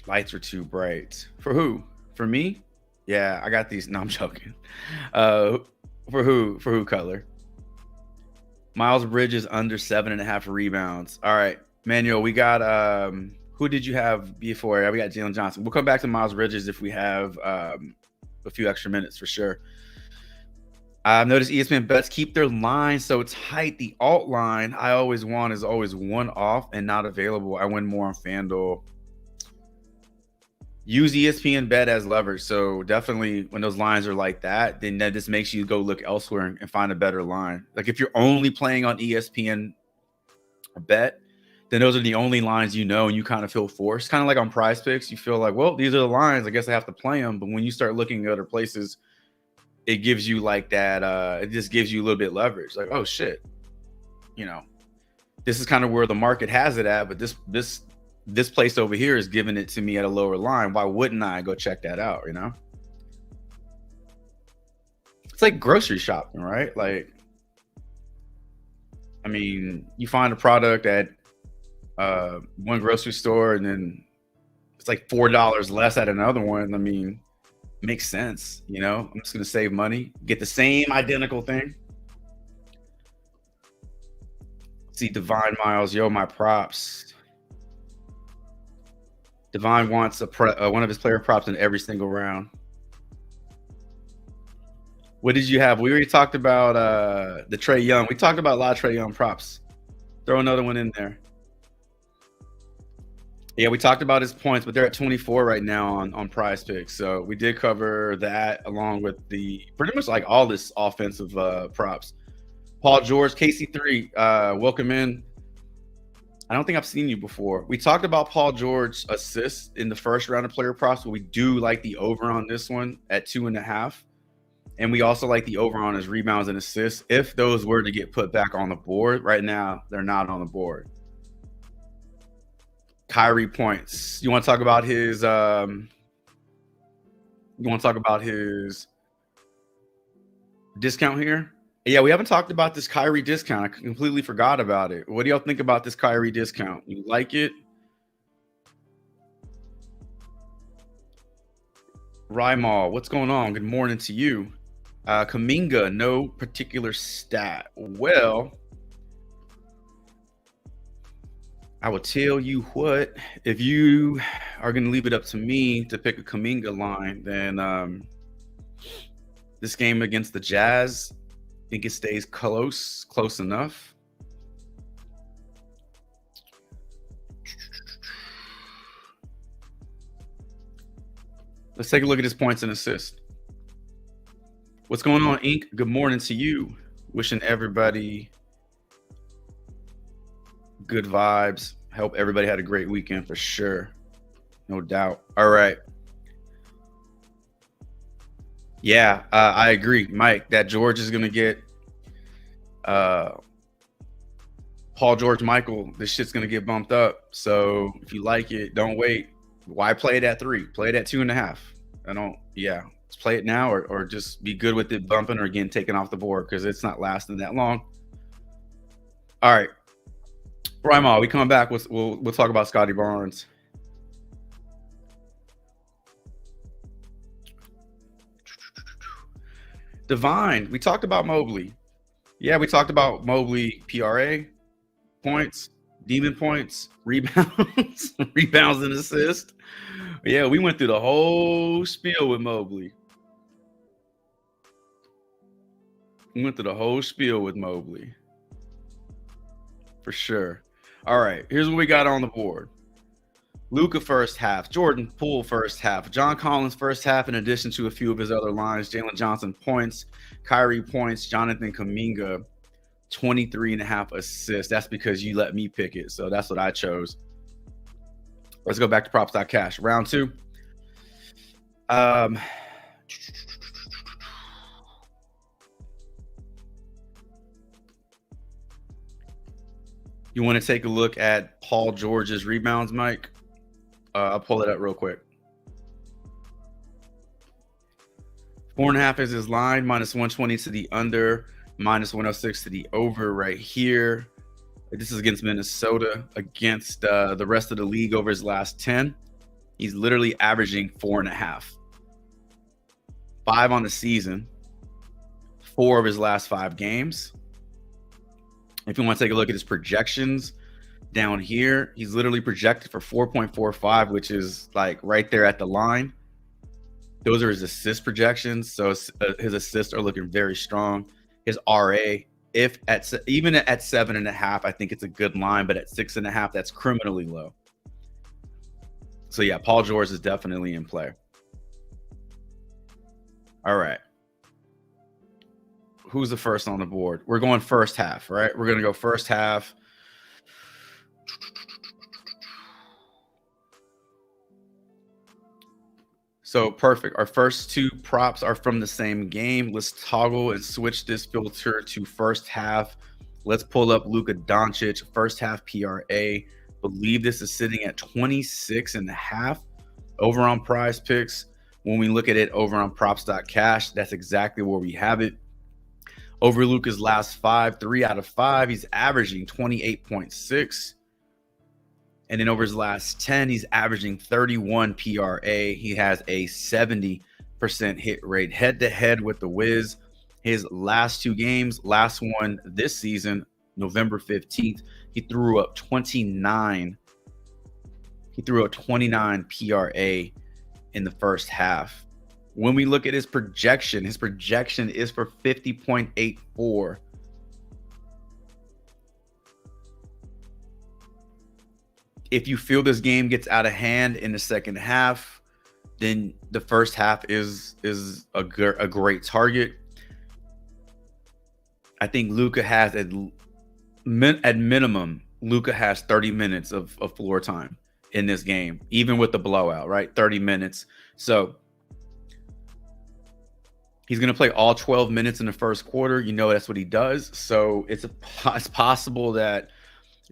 Lights are too bright. For who? For me? Yeah, I got these. No, I'm joking. For who? For who? Cutler. Miles Bridges under 7.5 rebounds. All right, Manuel. We got who did you have before? We got Jalen Johnson. We'll come back to Miles Bridges if we have a few extra minutes for sure. I've noticed ESPN bets keep their line so tight. The alt line I always want is always one off and not available. I win more on FanDuel. Use ESPN bet as leverage. So definitely when those lines are like that, then that just makes you go look elsewhere and find a better line. Like if you're only playing on ESPN bet, then those are the only lines you know, and you kind of feel forced. Kind of like on Prize Picks, you feel like, well, these are the lines. I guess I have to play them. But when you start looking at other places, it gives you like that. It just gives you a little bit of leverage. Like, oh shit, this is kind of where the market has it at. But this place over here is giving it to me at a lower line. Why wouldn't I go check that out? It's like grocery shopping, right? Like, I mean, you find a product at one grocery store, and then it's like $4 less at another one. I mean, makes sense. I'm just gonna save money, get the same identical thing. See, Divine Miles, yo, my props. Divine wants one of his player props in every single round. What did you have? We already talked about the Trae Young. We talked about a lot of Trae Young props. Throw another one in there. Yeah, we talked about his points, but they're at 24 right now on Prize Picks. So we did cover that along with the pretty much like all this offensive props. Paul George, KC3, welcome in. I don't think I've seen you before. We talked about Paul George assists in the first round of player props, but we do like the over on this one at 2.5. And we also like the over on his rebounds and assists. If those were to get put back on the board, right now, they're not on the board. Kyrie points. You want to talk about his discount here? Yeah, we haven't talked about this Kyrie discount. I completely forgot about it. What do y'all think about this Kyrie discount? You like it? Rymal, what's going on? Good morning to you. Kuminga, no particular stat. Well, I will tell you what, if you are going to leave it up to me to pick a Kuminga line, then this game against the Jazz, I think it stays close enough. Let's take a look at his points and assists. What's going on, Ink? Good morning to you. Wishing everybody good vibes. Hope everybody had a great weekend for sure. No doubt. All right. Yeah, I agree, Mike, that George is going to get Paul George Michael. This shit's going to get bumped up. So if you like it, don't wait. Why play it at 3? Play it at 2.5. Let's play it now or just be good with it bumping or getting taken off the board because it's not lasting that long. All right. Rymal, we come back. We'll talk about Scottie Barnes. Divine, we talked about Mobley. Yeah, we talked about Mobley PRA, points, demon points, rebounds, rebounds and assists. Yeah, we went through the whole spiel with Mobley. For sure. All right, here's what we got on the board. Luka first half, Jordan Poole first half, John Collins first half, in addition to a few of his other lines, Jalen Johnson points, Kyrie points, Jonathan Kuminga 23.5 assists. That's because you let me pick it, so that's what I chose. Let's go back to props.cash. Round two. You want to take a look at Paul George's rebounds, Mike? I'll pull it up real quick. 4.5 is his line, minus 120 to the under, minus 106 to the over right here. This is against Minnesota. Against the rest of the league over his last 10, he's literally averaging 4.5. 5 on the season, 4 of his last 5 games. If you want to take a look at his projections down here, he's literally projected for 4.45, which is like right there at the line. Those are his assist projections. So his assists are looking very strong. His RA, even at 7.5, I think it's a good line, but at 6.5, that's criminally low. So yeah, Paul George is definitely in play. All right. Who's the first on the board? We're going first half, right? We're going to go first half. So perfect. Our first two props are from the same game. Let's toggle and switch this filter to first half. Let's pull up Luka Doncic, first half PRA. Believe this is sitting at 26.5 over on Prize Picks. When we look at it over on props.cash, that's exactly where we have it. Over Luka's last 5, 3 out of 5, he's averaging 28.6. And then over his last 10, he's averaging 31 PRA. He has a 70% hit rate. Head-to-head with the Wiz, his last 2 games, last one this season, November 15th, he threw up 29. He threw up 29 PRA in the first half. When we look at his projection is for 50.84. If you feel this game gets out of hand in the second half, then the first half is a great target. I think Luka has at minimum, Luka has 30 minutes of floor time in this game, even with the blowout, right? 30 minutes. So he's going to play all 12 minutes in the first quarter. You know, that's what he does. So it's possible that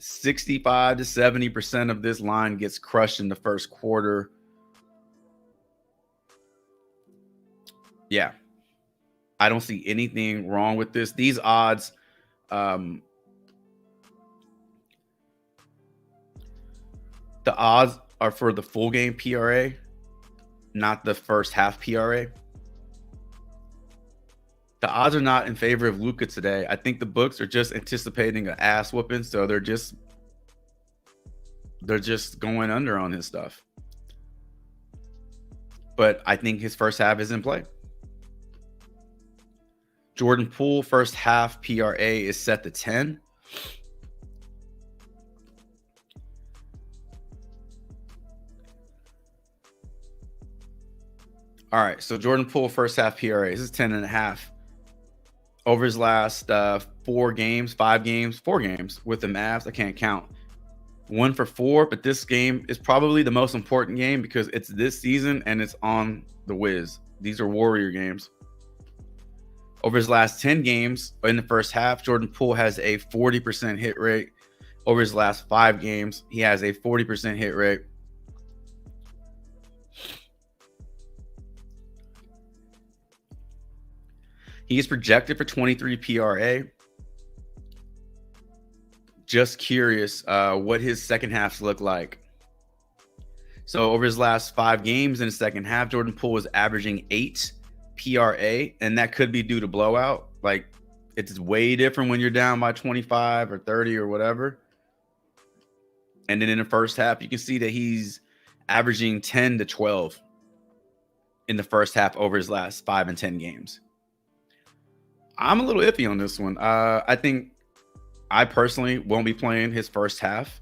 65 to 70% of this line gets crushed in the first quarter. Yeah. I don't see anything wrong with this. These odds, the odds are for the full game PRA, not the first half PRA. The odds are not in favor of Luka today. I think the books are just anticipating an ass whooping, so they're just going under on his stuff. But I think his first half is in play. Jordan Poole, first half PRA is set to 10. All right, so Jordan Poole, first half PRA, this is 10.5. Over his last 5 games with the Mavs, I can't count. 1 for 4, but this game is probably the most important game because it's this season and it's on the Wiz. These are Warrior games. Over his last 10 games in the first half, Jordan Poole has a 40% hit rate. Over his last 5 games, he has a 40% hit rate. He is projected for 23 PRA. Just curious what his second halves look like. So over his last 5 games in the second half, Jordan Poole is averaging 8 PRA, and that could be due to blowout. Like, it's way different when you're down by 25 or 30 or whatever. And then in the first half, you can see that he's averaging 10 to 12 in the first half over his last 5 and 10 games. I'm a little iffy on this one. I think I personally won't be playing his first half.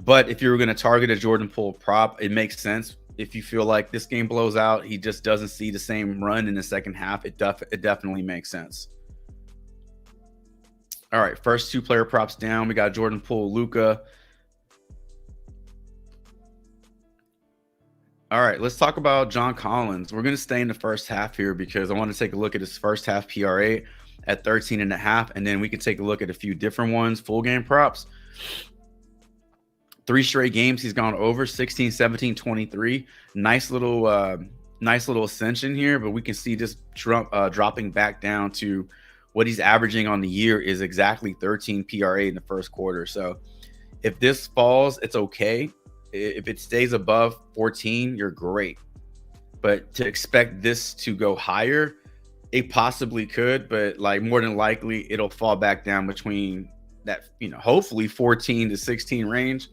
But if you were going to target a Jordan Poole prop, it makes sense. If you feel like this game blows out, he just doesn't see the same run in the second half, it definitely makes sense. All right, first 2 player props down. We got Jordan Poole, Luka. All right, let's talk about John Collins. We're going to stay in the first half here because I want to take a look at his first half PRA at 13.5, and then we can take a look at a few different ones, full game props. 3 straight games he's gone over 16, 17, 23. Nice little ascension here, but we can see just dropping back down to what he's averaging on the year is exactly 13 PRA in the first quarter. So if this falls, it's okay. If it stays above 14, you're great. But to expect this to go higher, it possibly could, but like more than likely it'll fall back down between that, hopefully 14 to 16 range.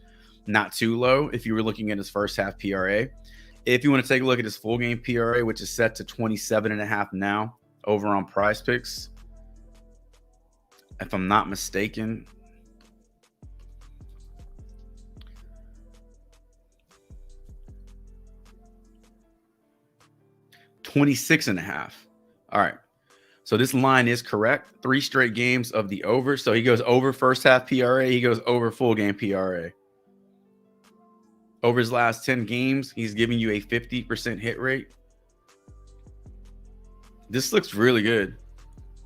Not too low if you were looking at his first half PRA. If you want to take a look at his full game PRA, which is set to 27.5 now over on Prize Picks, if I'm not mistaken, $26.5. All right. So this line is correct. 3 straight games of the over. So he goes over first half PRA. He goes over full game PRA. Over his last 10 games, he's giving you a 50% hit rate. This looks really good.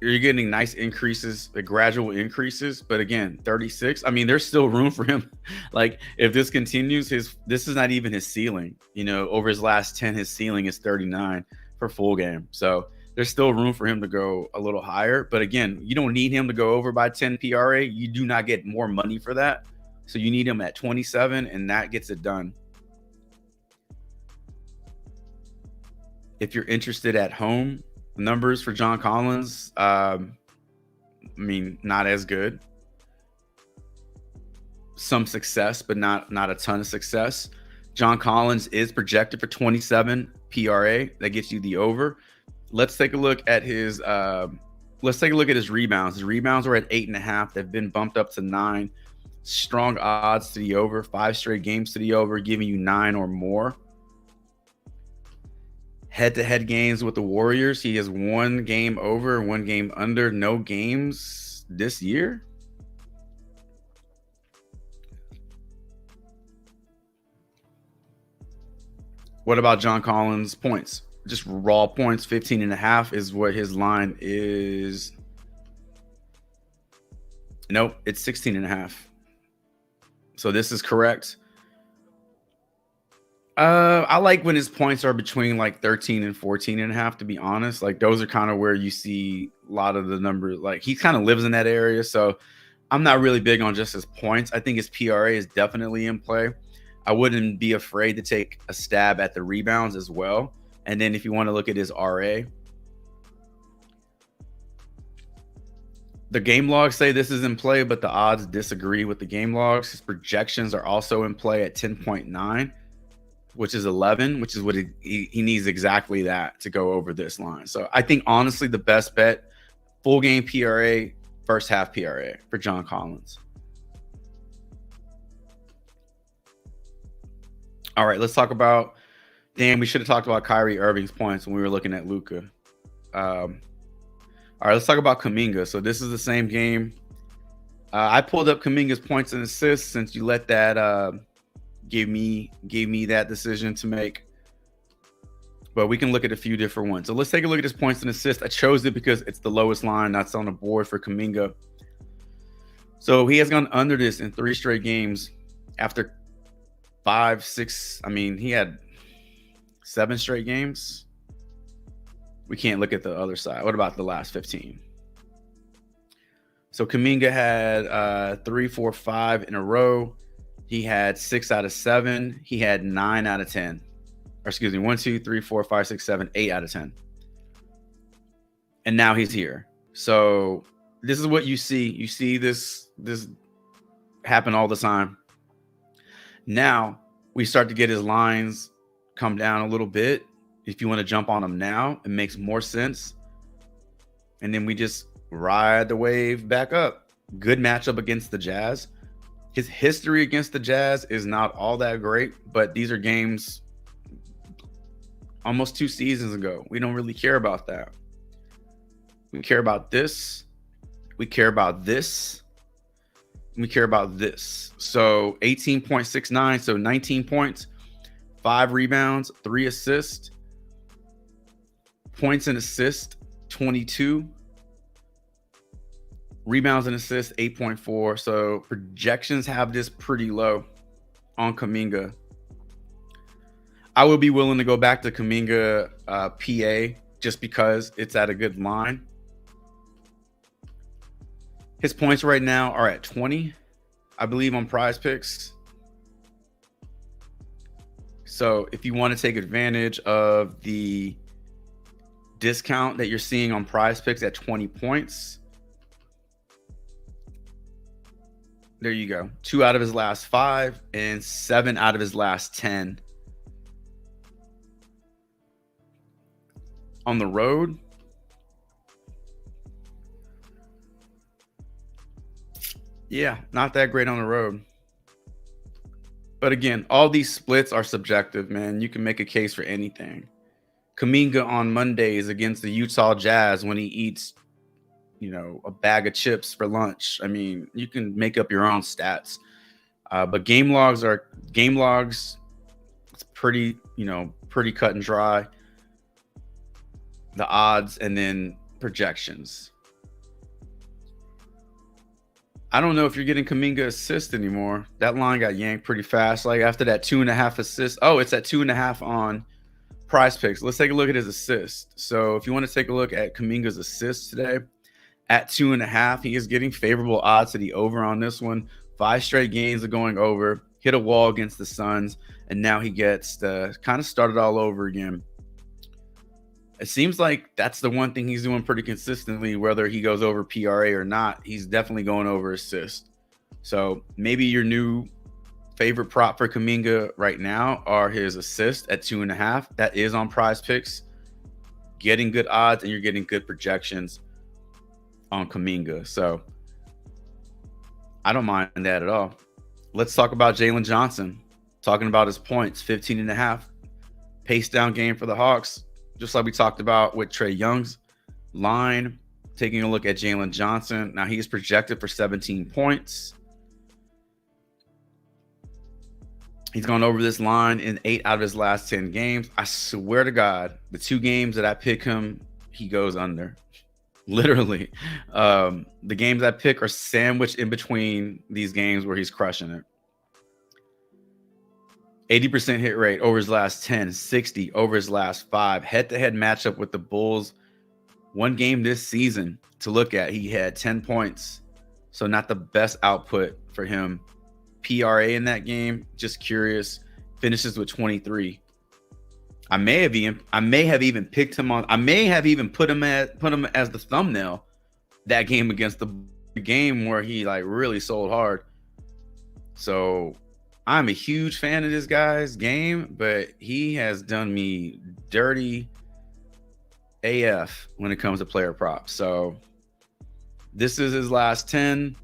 You're getting nice increases, the gradual increases, but again, 36. I mean, there's still room for him. Like if this continues, this is not even his ceiling. Over his last 10, his ceiling is 39 for full game. So there's still room for him to go a little higher. But again, you don't need him to go over by 10 PRA. You do not get more money for that. So you need him at 27, and that gets it done. If you're interested at home, numbers for John Collins, not as good. Some success, but not a ton of success. John Collins is projected for 27 PRA. That gets you the over. Let's take a look at his rebounds. His rebounds are at 8.5. They've been bumped up to 9. Strong odds to the over. 5 straight games to the over, giving you 9 or more. Head-to-head games with the Warriors, he has 1 game over, 1 game under. No games this year. What about John Collins' points? Just raw points, 15.5 is what his line is. Nope, it's 16.5. So this is correct. I like when his points are between like 13 and 14.5, to be honest. Like those are kind of where you see a lot of the numbers. Like he kind of lives in that area. So I'm not really big on just his points. I think his PRA is definitely in play. I wouldn't be afraid to take a stab at the rebounds as well. And then if you want to look at his RA, the game logs say this is in play, but the odds disagree with the game logs. His projections are also in play at 10.9, which is 11, which is what he needs exactly that to go over this line. So I think honestly the best bet, full game PRA, first half PRA for John Collins. All right, let's talk about, we should have talked about Kyrie Irving's points when we were looking at Luka. All right, let's talk about Kuminga. So this is the same game. I pulled up Kuminga's points and assists since you let that gave me that decision to make. But we can look at a few different ones. So let's take a look at his points and assists. I chose it because it's the lowest line that's on the board for Kuminga. So he has gone under this in 3 straight games after 5, 6. I mean, he had 7 straight games. We can't look at the other side. What about the last 15? So Kuminga had 3, 4, 5 in a row. He had 6 out of 7. He had 9 out of 10. Or excuse me, 1, 2, 3, 4, 5, 6, 7, 8 out of 10. And now he's here. So this is what you see. You see this happen all the time. Now we start to get his lines come down a little bit. If you want to jump on him now, it makes more sense. And then we just ride the wave back up. Good matchup against the Jazz. His history against the Jazz is not all that great, but these are games almost 2 seasons ago. We don't really care about that. We care about this. We care about this. We care about this. So 18.69, so 19 points, 5 rebounds, 3 assists, points and assists, 22. Rebounds and assists, 8.4. So projections have this pretty low on Kuminga. I would be willing to go back to Kuminga PA just because it's at a good line. His points right now are at 20, I believe, on Prize Picks. So if you want to take advantage of the discount that you're seeing on Prize Picks at 20 points, there you go. 2 out of his last 5 and 7 out of his last 10. On the road, yeah, not that great on the road. But again, all these splits are subjective, man. You can make a case for anything. Kuminga on Mondays against the Utah Jazz when he eats, a bag of chips for lunch. I mean, you can make up your own stats. But game logs. It's pretty cut and dry. The odds and then projections. I don't know if you're getting Kuminga assist anymore. That line got yanked pretty fast. Like after that 2.5 assists. Oh, it's at 2.5 on Prize Picks. Let's take a look at his assist. So if you want to take a look at Kuminga's assists today, at 2.5, he is getting favorable odds to the over on this one. 5 straight games of going over. Hit a wall against the Suns, and now he gets to kind of start it all over again. It seems like that's the one thing he's doing pretty consistently, whether he goes over PRA or not. He's definitely going over assist. So maybe your new favorite prop for Kuminga right now are his assists at 2.5. That is on Prize Picks. Getting good odds, and you're getting good projections on Kuminga. So I don't mind that at all. Let's talk about Jalen Johnson. Talking about his points, 15.5. Pace down game for the Hawks. Just like we talked about with Trae Young's line, taking a look at Jalen Johnson. Now he's projected for 17 points. He's gone over this line in 8 out of his last 10 games. I swear to God, the 2 games that I pick him, he goes under. Literally. The games I pick are sandwiched in between these games where he's crushing it. 80% hit rate over his last 10, 60 over his last 5. Head-to-head matchup with the Bulls. One game this season to look at, he had 10 points. So not the best output for him. PRA in that game, just curious, finishes with 23. I may have even picked him on. I may have even put him as the thumbnail that game against the game where he like really sold hard. So I'm a huge fan of this guy's game, but he has done me dirty AF when it comes to player props. So this is his last 10.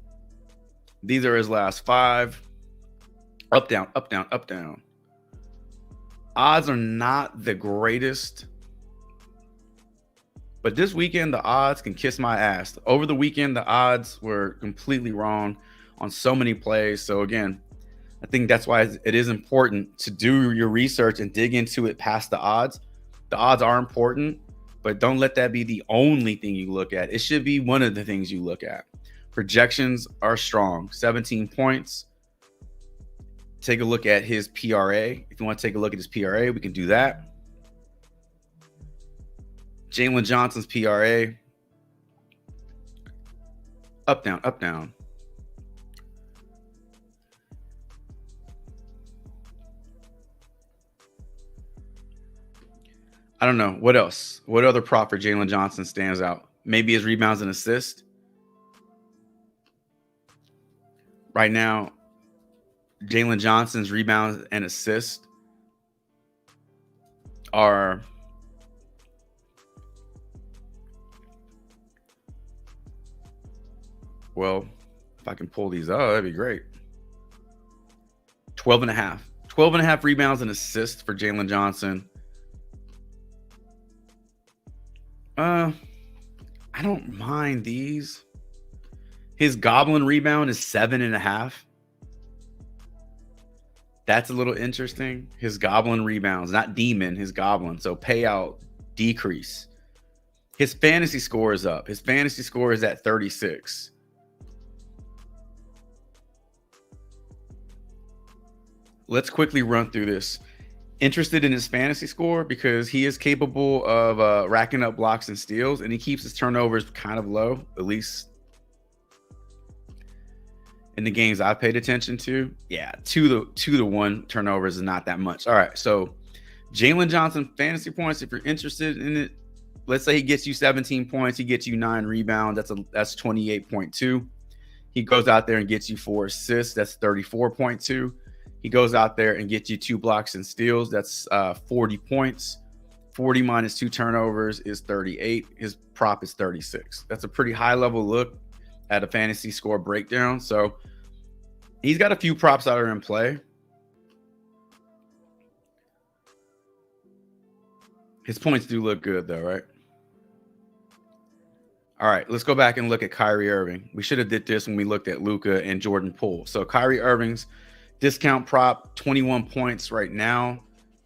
These are his last 5. Up, down, up, down, up, down. Odds are not the greatest, but this weekend the odds can kiss my ass. Over the weekend, the odds were completely wrong on so many plays. So again, I think that's why it is important to do your research and dig into it past the odds. The odds are important, but don't let that be the only thing you look at. It should be one of the things you look at. Projections are strong. 17 points. Take a look at his PRA. If you want to take a look at his PRA, we can do that. Jalen Johnson's PRA. Up, down, up, down. I don't know. What else? What other prop for Jalen Johnson stands out? Maybe his rebounds and assists. Right now, Jalen Johnson's rebounds and assists are well, if I can pull these up, that'd be great. 12 and a half. 12 and a half rebounds and assists for Jalen Johnson. I don't mind these. His goblin rebound is 7.5. That's a little interesting. His goblin rebounds, not demon, his goblin. So payout decrease. His fantasy score is up. His fantasy score is at 36. Let's quickly run through this. Interested in his fantasy score because he is capable of racking up blocks and steals, and he keeps his turnovers kind of low, at least in the games I've paid attention to. Yeah, 2-1 turnovers is not that much. All right, so Jalen Johnson fantasy points, if you're interested in it, let's say he gets you 17 points, he gets you 9 rebounds, that's 28.2. He goes out there and gets you 4 assists, that's 34.2. He goes out there and gets you 2 blocks and steals, that's 40 points. 40 minus 2 turnovers is 38. His prop is 36. That's a pretty high level look at a fantasy score breakdown. So he's got a few props that are in play. His points do look good though, right? All right, let's go back and look at Kyrie Irving. We should have did this when we looked at Luka and Jordan Poole. So Kyrie Irving's discount prop 21 points right now.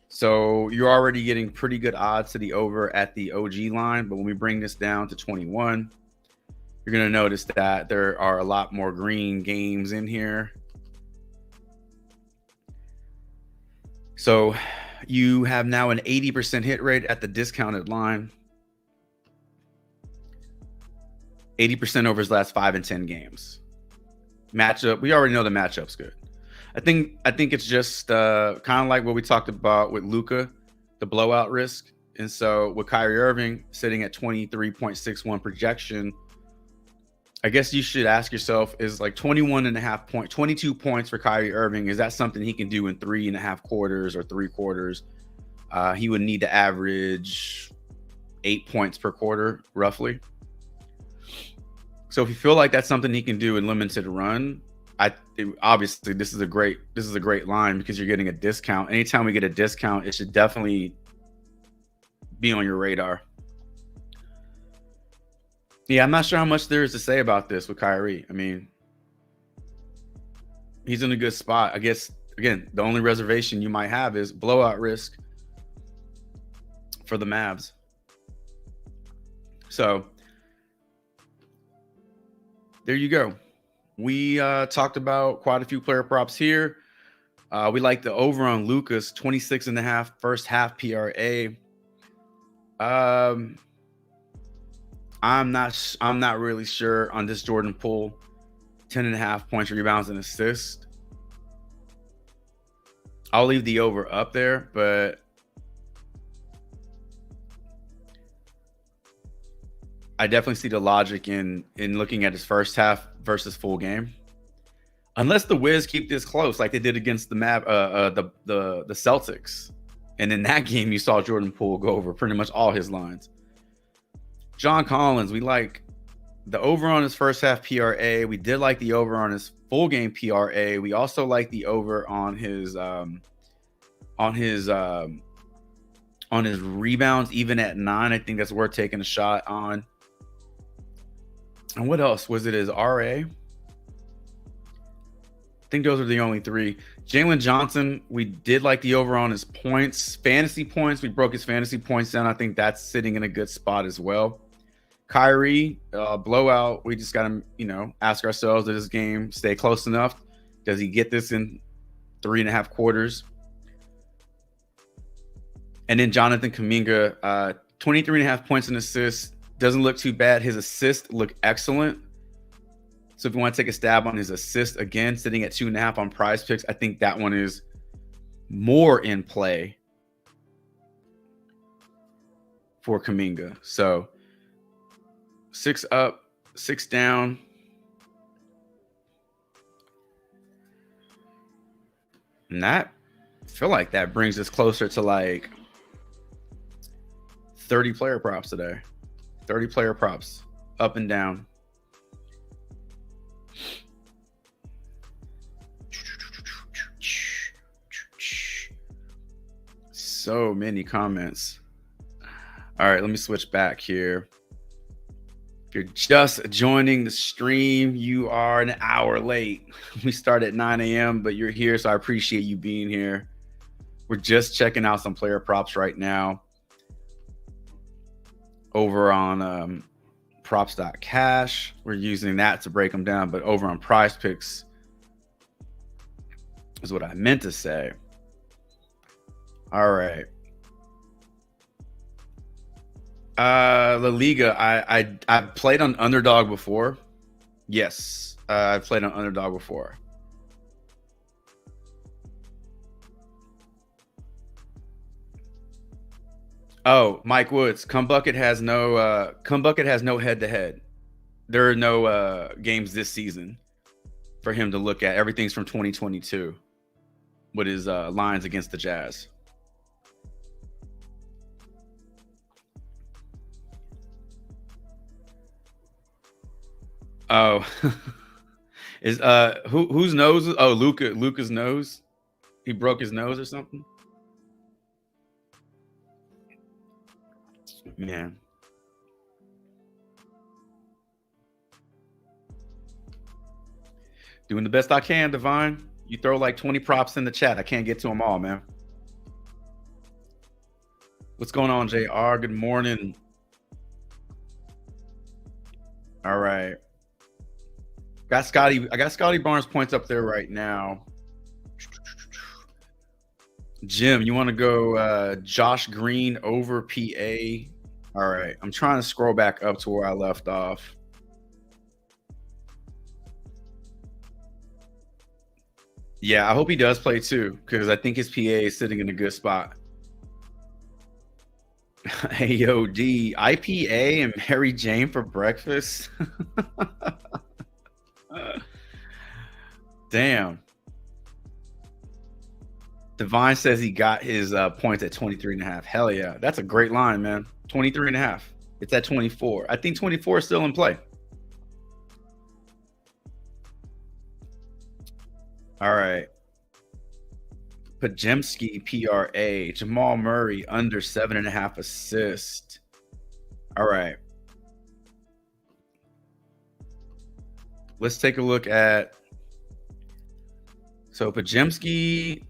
So you're already getting pretty good odds to the over at the OG line. But when we bring this down to 21, you're going to notice that there are a lot more green games in here. So you have now an 80% hit rate at the discounted line. 80% over his last 5 and 10 games. Matchup, we already know the matchup's good. I think it's just kind of like what we talked about with Luka, the blowout risk. And so with Kyrie Irving sitting at 23.61 projection, I guess you should ask yourself, is like 22 points for Kyrie Irving, is that something he can do in 3.5 quarters or 3 quarters? He would need to average 8 points per quarter, roughly. So if you feel like that's something he can do in limited run, obviously this is a great line because you're getting a discount. Anytime we get a discount, it should definitely be on your radar. Yeah, I'm not sure how much there is to say about this with Kyrie. I mean, he's in a good spot. I guess, again, the only reservation you might have is blowout risk for the Mavs. So there you go. We talked about quite a few player props here. We like the over on Luka's 26.5 first half PRA. I'm not really sure on this Jordan Poole 10.5 points, rebounds, and assists. I'll leave the over up there, but I definitely see the logic in looking at his first half versus full game. Unless the Wiz keep this close, like they did against the Celtics, and in that game you saw Jordan Poole go over pretty much all his lines. John Collins, we like the over on his first half PRA. We did like the over on his full game PRA. We also like the over on his rebounds, even at 9. I think that's worth taking a shot on. And what else? Was it his RA? I think those are the only 3. Jalen Johnson, we did like the over on his points. Fantasy points, we broke his fantasy points down. I think that's sitting in a good spot as well. Kyrie, blowout. We just got to, ask ourselves, does this game stay close enough? Does he get this in 3.5 quarters? And then Jonathan Kuminga, 23.5 points and assists. Doesn't look too bad. His assists look excellent. So if you want to take a stab on his assist, again, sitting at 2.5 on Prize Picks, I think that one is more in play for Kuminga. So 6 up, 6 down. And that, I feel like that brings us closer to like 30 player props today. 30 player props up and down. so many comments. All right, let me switch back here. If you're just joining the stream, you are an hour late. We start at 9 a.m., but you're here, so I appreciate you being here. We're just checking out some player props right now over on props.cash. We're using that to break them down, but over on Prize Picks is what I meant to say. All right. La Liga, I played on Underdog before. Yes, I've played on Underdog before. Oh, Mike Woods, Cumbucket has no head-to-head. There are no games this season for him to look at. Everything's from 2022 with his lines against the Jazz. Oh, is whose nose? Oh, Luka's nose. He broke his nose or something. Man. Doing the best I can, Divine. You throw like 20 props in the chat. I can't get to them all, man. What's going on, JR? Good morning. All right. I got Scotty Barnes points up there right now. Jim, you want to go Josh Green over PA? All right. I'm trying to scroll back up to where I left off. Yeah, I hope he does play too, because I think his PA is sitting in a good spot. AOD, IPA and Mary Jane for breakfast. Damn. Divine says he got his points at 23.5. Hell yeah. That's a great line, man. 23.5. It's at 24. I think 24 is still in play. All right. Pajemski, PRA. Jamal Murray, under 7.5 assists. All right. Let's take a look at. So Pajemski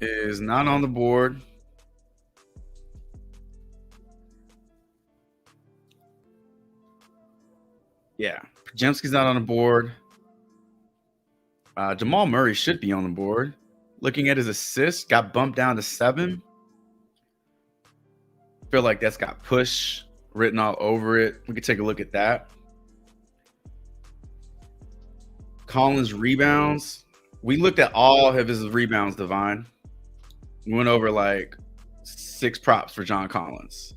is not on the board. Yeah, Pajemski's not on the board. Jamal Murray should be on the board. Looking at his assists, got bumped down to 7. Feel like that's got push written all over it. We could take a look at that. Collins rebounds. We looked at all of his rebounds, Divine. We went over like 6 props for John Collins.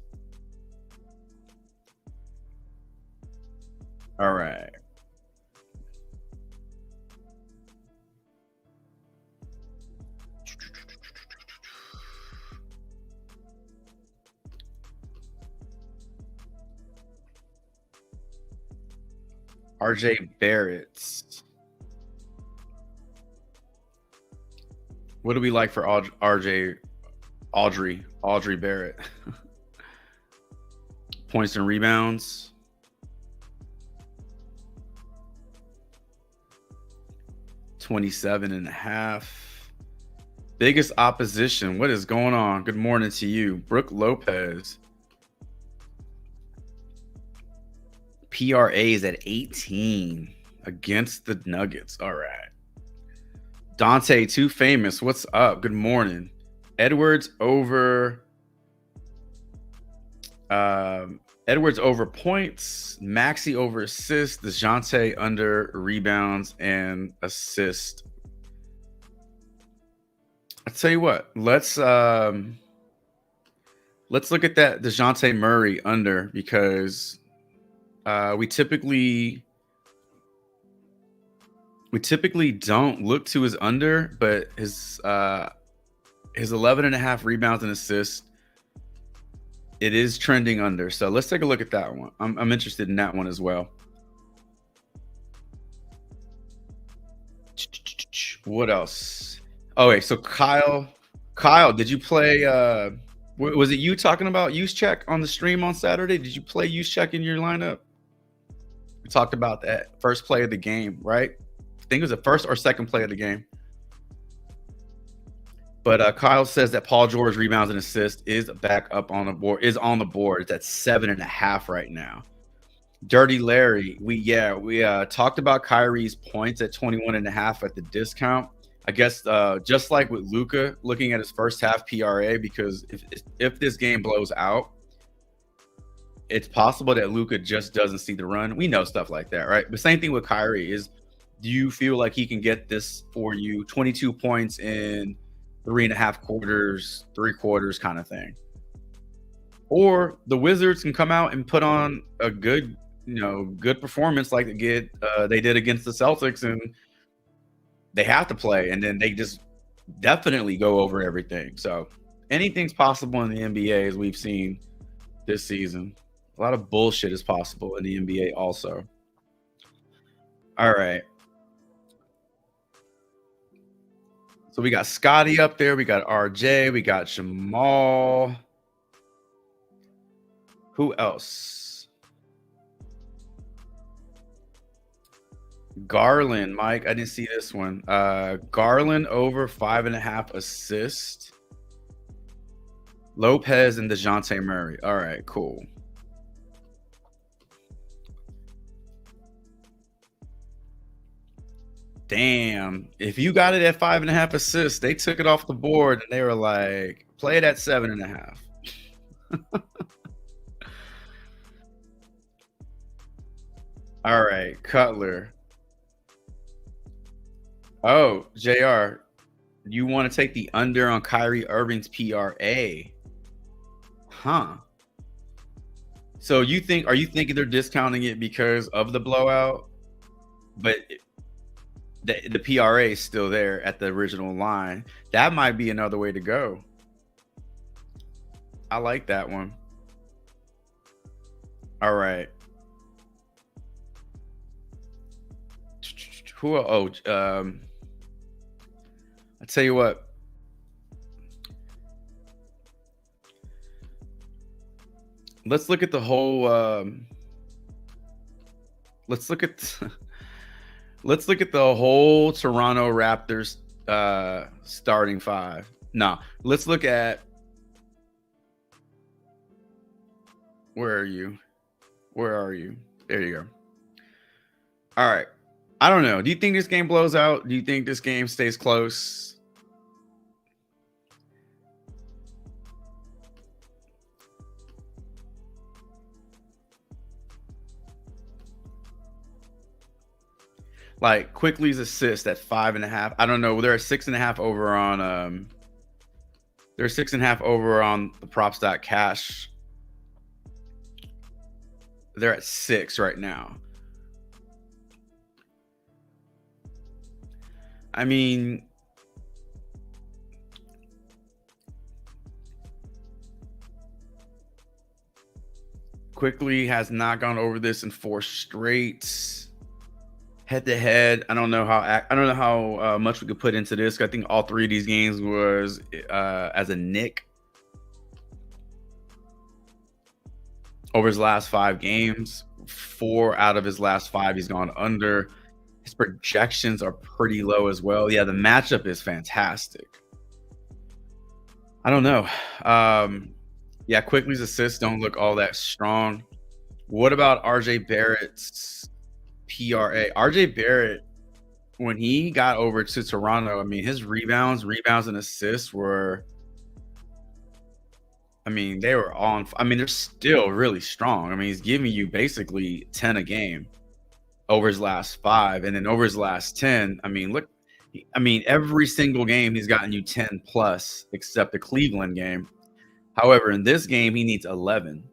All right. RJ Barrett. What do we like for Audrey Barrett? Points and rebounds. $27.5. Biggest opposition. What is going on? Good morning to you. Brooke Lopez. PRA is at 18 against the Nuggets. All right. Dante, too famous. What's up? Good morning. Edwards over points. Maxey over assists. DeJounte under rebounds and assist. I'll tell you what. Let's look at that DeJounte Murray under, because we typically don't look to his under, but his 11.5 rebounds and assists, it is trending under. So let's take a look at that one. I'm interested in that one as well. What else? Oh wait, so Kyle, did you play Was it you talking about Juszczyk on the stream on Saturday? Did you play Juszczyk in your lineup? We talked about that first play of the game, right? I think it was the first or second play of the game. But Kyle says that Paul George rebounds and assists is back up on the board, is on the board. It's at 7.5 right now. Dirty Larry, we talked about Kyrie's points at 21.5 at the discount. I guess just like with Luka, looking at his first half PRA, because if this game blows out, it's possible that Luka just doesn't see the run. We know stuff like that, right? But same thing with Kyrie is, do you feel like he can get this for you? 22 points in 3.5 quarters, 3 quarters kind of thing. Or the Wizards can come out and put on a good performance like they did against the Celtics, and they have to play, and then they just definitely go over everything. So anything's possible in the NBA, as we've seen this season. A lot of bullshit is possible in the NBA also. All right. So we got Scotty up there. We got RJ. We got Jamal. Who else? Garland, Mike. I didn't see this one. Garland over 5.5 assists. Lopez and DeJounte Murray. All right, cool. Damn. If you got it at 5.5 assists, they took it off the board and they were like, play it at 7.5. All right, Cutler. Oh, JR, you want to take the under on Kyrie Irving's PRA? Huh. So are you thinking they're discounting it because of the blowout? But the PRA is still there at the original line. That might be another way to go. I like that one. All right. I tell you what. Let's look at the whole. Let's look at the whole Toronto Raptors starting five. No, let's look at. Where are you? There you go. All right. I don't know. Do you think this game blows out? Do you think this game stays close? Like Quickly's assist at 5.5. I don't know. They're at 6.5 over on they're 6.5 over on the props.cash. They're at 6 right now. I mean, Quickly has not gone over this in 4 straight. Head to head, I don't know how much we could put into this. I think all 3 of these games was as a Nick over his last 5 games. 4 out of his last 5 he's gone under. His projections are pretty low as well. Yeah, the matchup is fantastic. I don't know. Yeah, Quickly's assists don't look all that strong. What about RJ Barrett's PRA? RJ Barrett, when he got over to Toronto, I mean, his rebounds and assists were, I mean, they were on. I mean, they're still really strong. I mean, he's giving you basically 10 a game over his last 5, and then over his last 10. I mean, look, I mean, every single game he's gotten you 10 plus, except the Cleveland game. However, in this game, he needs 11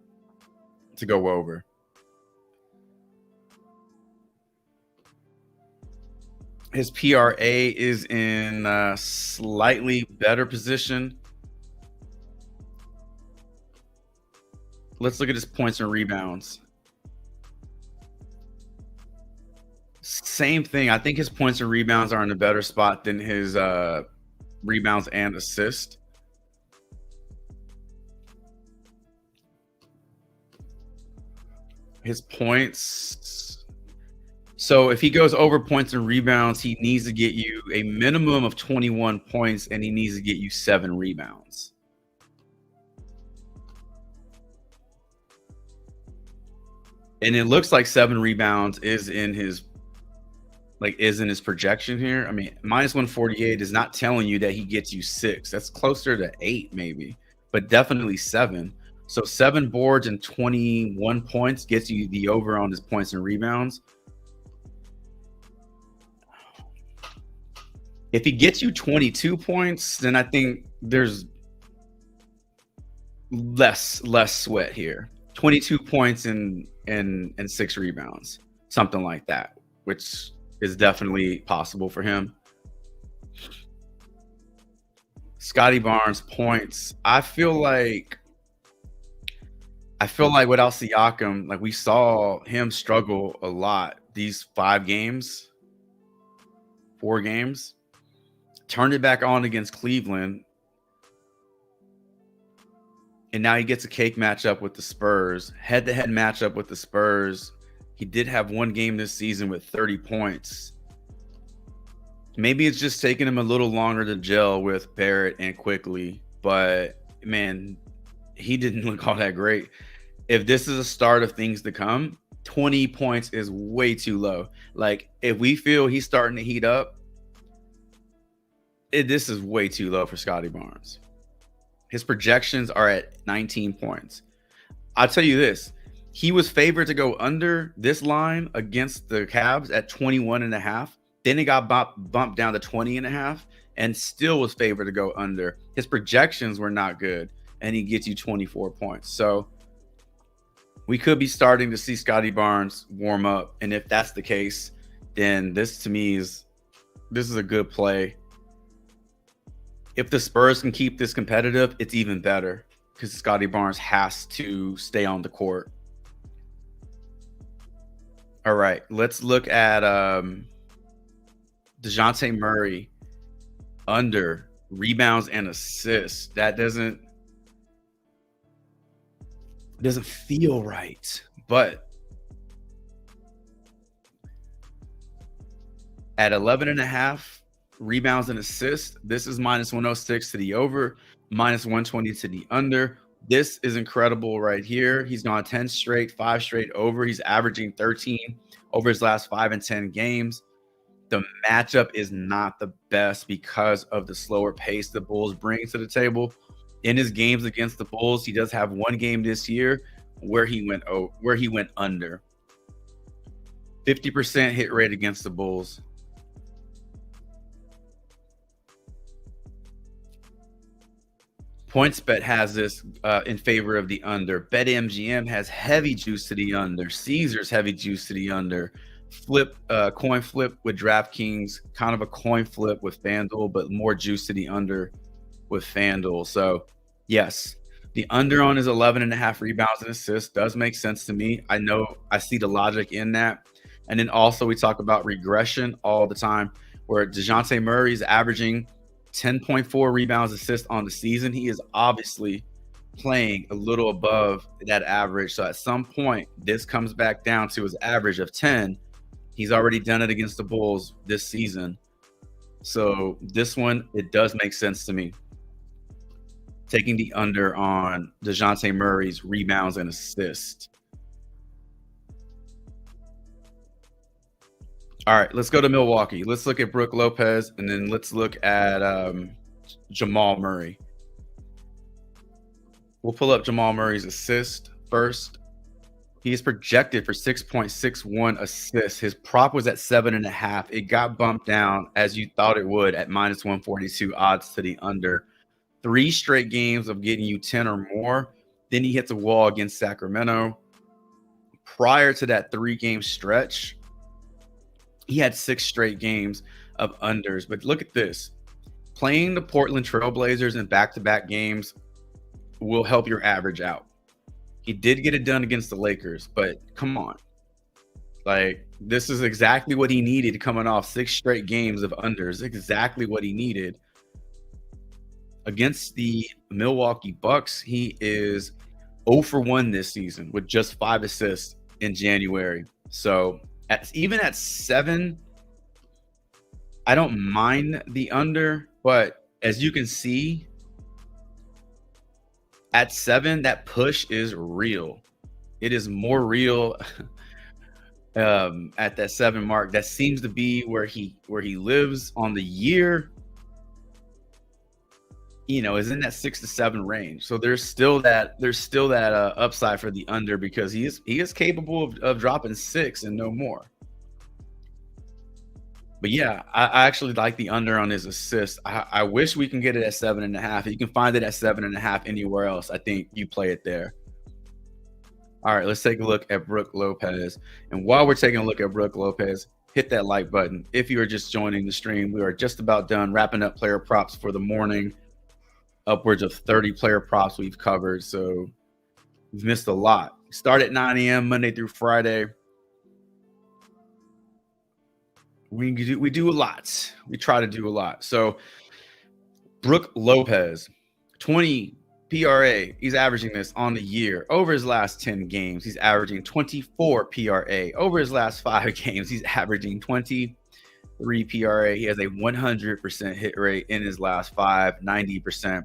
to go over. His PRA is in a slightly better position. Let's look at his points and rebounds. Same thing. I think his points and rebounds are in a better spot than his rebounds and assist. His points. So if he goes over points and rebounds, he needs to get you a minimum of 21 points and he needs to get you 7 rebounds. And it looks like 7 rebounds is in his projection here. I mean, minus 148 is not telling you that he gets you 6. That's closer to 8 maybe, but definitely 7. So 7 boards and 21 points gets you the over on his points and rebounds. If he gets you 22 points, then I think there's less sweat here. 22 points and 6 rebounds, something like that, which is definitely possible for him. Scottie Barnes points. I feel like without Siakam, like we saw him struggle a lot these 4 games. Turned it back on against Cleveland. And now he gets a cake matchup with the Spurs, head-to-head matchup with the Spurs. He did have 1 game this season with 30 points. Maybe it's just taking him a little longer to gel with Barrett and Quickly, but man, he didn't look all that great. If this is a start of things to come, 20 points is way too low. Like if we feel he's starting to heat up, this is way too low for Scottie Barnes. His projections are at 19 points. I'll tell you this. He was favored to go under this line against the Cavs at 21.5. Then it got bumped down to 20.5 and still was favored to go under. His projections were not good, and he gets you 24 points. So we could be starting to see Scottie Barnes warm up. And if that's the case, then this to me is a good play. If the Spurs can keep this competitive, it's even better because Scottie Barnes has to stay on the court. All right, let's look at DeJounte Murray under rebounds and assists. That doesn't feel right, but at 11.5 rebounds and assists, this is minus 106 to the over, minus 120 to the under. This is incredible right here. He's gone 10 straight, 5 straight over. He's averaging 13 over his last 5 and 10 games. The matchup is not the best because of the slower pace the Bulls bring to the table. In his games against the Bulls, he does have 1 game this year where he went under. 50% hit rate against the Bulls. PointsBet has this in favor of the under. BetMGM has heavy juice to the under. Caesars heavy juice to the under. Coin flip with DraftKings, kind of a coin flip with FanDuel, but more juice to the under with FanDuel. So yes, the under on his 11.5 rebounds and assists does make sense to me. I know I see the logic in that. And then also we talk about regression all the time, where DeJounte Murray is averaging 10.4 rebounds, assists on the season. He is obviously playing a little above that average. So at some point, this comes back down to his average of 10. He's already done it against the Bulls this season. So this one, it does make sense to me. Taking the under on DeJounte Murray's rebounds and assists. All right, let's go to Milwaukee. Let's look at Brook Lopez, and then let's look at Jamal Murray. We'll pull up Jamal Murray's assist first. He is projected for 6.61 assists. His prop was at 7.5. It got bumped down, as you thought it would, at minus 142 odds to the under. 3 straight games of getting you 10 or more. Then he hits a wall against Sacramento. Prior to that 3-game stretch, he had 6 straight games of unders. But look at this. Playing the Portland Trailblazers in back-to-back games will help your average out. He did get it done against the Lakers, but come on. Like, this is exactly what he needed coming off 6 straight games of unders. Exactly what he needed. Against the Milwaukee Bucks, he is 0 for 1 this season with just 5 assists in January. So even at 7, I don't mind the under, but as you can see, at 7, that push is real. It is more real at that 7 mark. That seems to be where he lives on the year. Is in that 6 to 7 range. So there's still that upside for the under, because he is capable of dropping 6 and no more. But yeah, I actually like the under on his assist. I wish we can get it at 7.5. You can find it at 7.5 anywhere else. I think you play it there. All right, let's take a look at Brook Lopez. And while we're taking a look at Brook Lopez, hit that like button. If you are just joining the stream, we are just about done wrapping up player props for the morning. Upwards of 30 player props we've covered, so we've missed a lot. Start at 9 a.m. Monday through Friday. We do a lot. We try to do a lot. So Brook Lopez, 20 PRA. He's averaging this on the year. Over his last 10 games, he's averaging 24 PRA. Over his last 5 games, he's averaging 23 PRA. He has a 100% hit rate in his last 5, 90%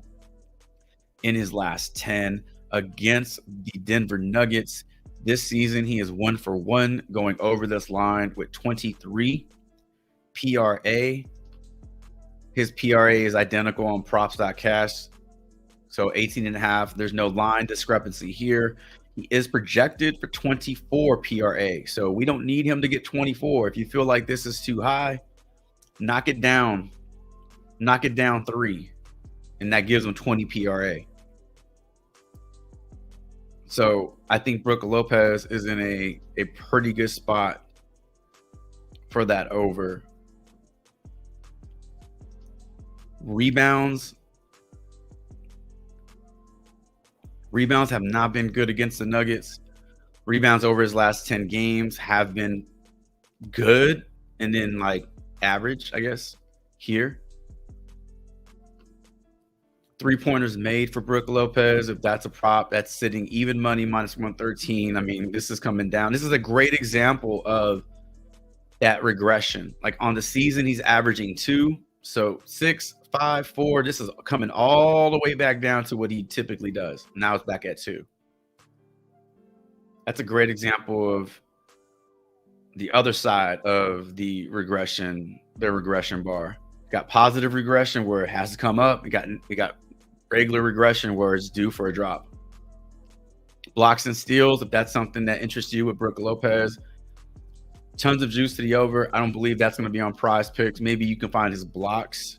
in his last 10 against the Denver Nuggets. This season, he is 1 for 1 going over this line with 23 PRA. His PRA is identical on props.cash. So 18.5. There's no line discrepancy here. He is projected for 24 PRA. So we don't need him to get 24. If you feel like this is too high, knock it down. Knock it down 3. And that gives him 20 PRA. So I think Brook Lopez is in a pretty good spot for that over. Rebounds have not been good against the Nuggets. Rebounds over his last 10 games have been good, and then like average, I guess, here. 3-pointers made for Brook Lopez. If that's a prop, that's sitting even money, -113. I mean, this is coming down. This is a great example of that regression. Like on the season, he's averaging 2. So 6, 5, 4. This is coming all the way back down to what he typically does. Now it's back at 2. That's a great example of the other side of the regression bar. Got positive regression where it has to come up. We got regular regression where it's due for a drop. Blocks and steals, if that's something that interests you with Brook Lopez, tons of juice to the over. I don't believe that's going to be on Prize Picks. Maybe you can find his blocks.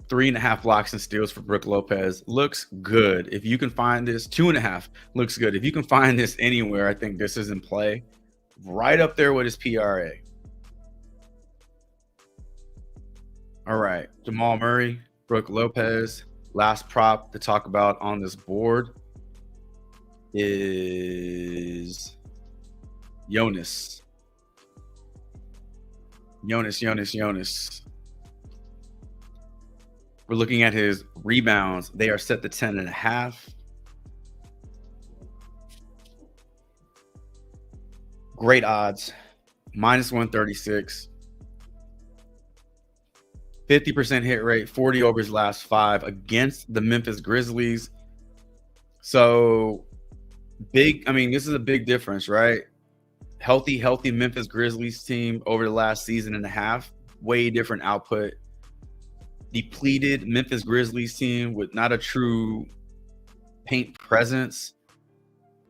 3.5 blocks and steals for Brook Lopez looks good. If you can find this, 2.5 looks good. If you can find this anywhere, I think this is in play. Right up there with his PRA. All right, Jamal Murray, Brook Lopez. Last prop to talk about on this board is Jonas. We're looking at his rebounds. They are set to 10.5. Great odds, -136. 50% hit rate, 40 over his last 5 against the Memphis Grizzlies. So big. I mean, this is a big difference, right? Healthy Memphis Grizzlies team over the last season and a half. Way different output. Depleted Memphis Grizzlies team with not a true paint presence.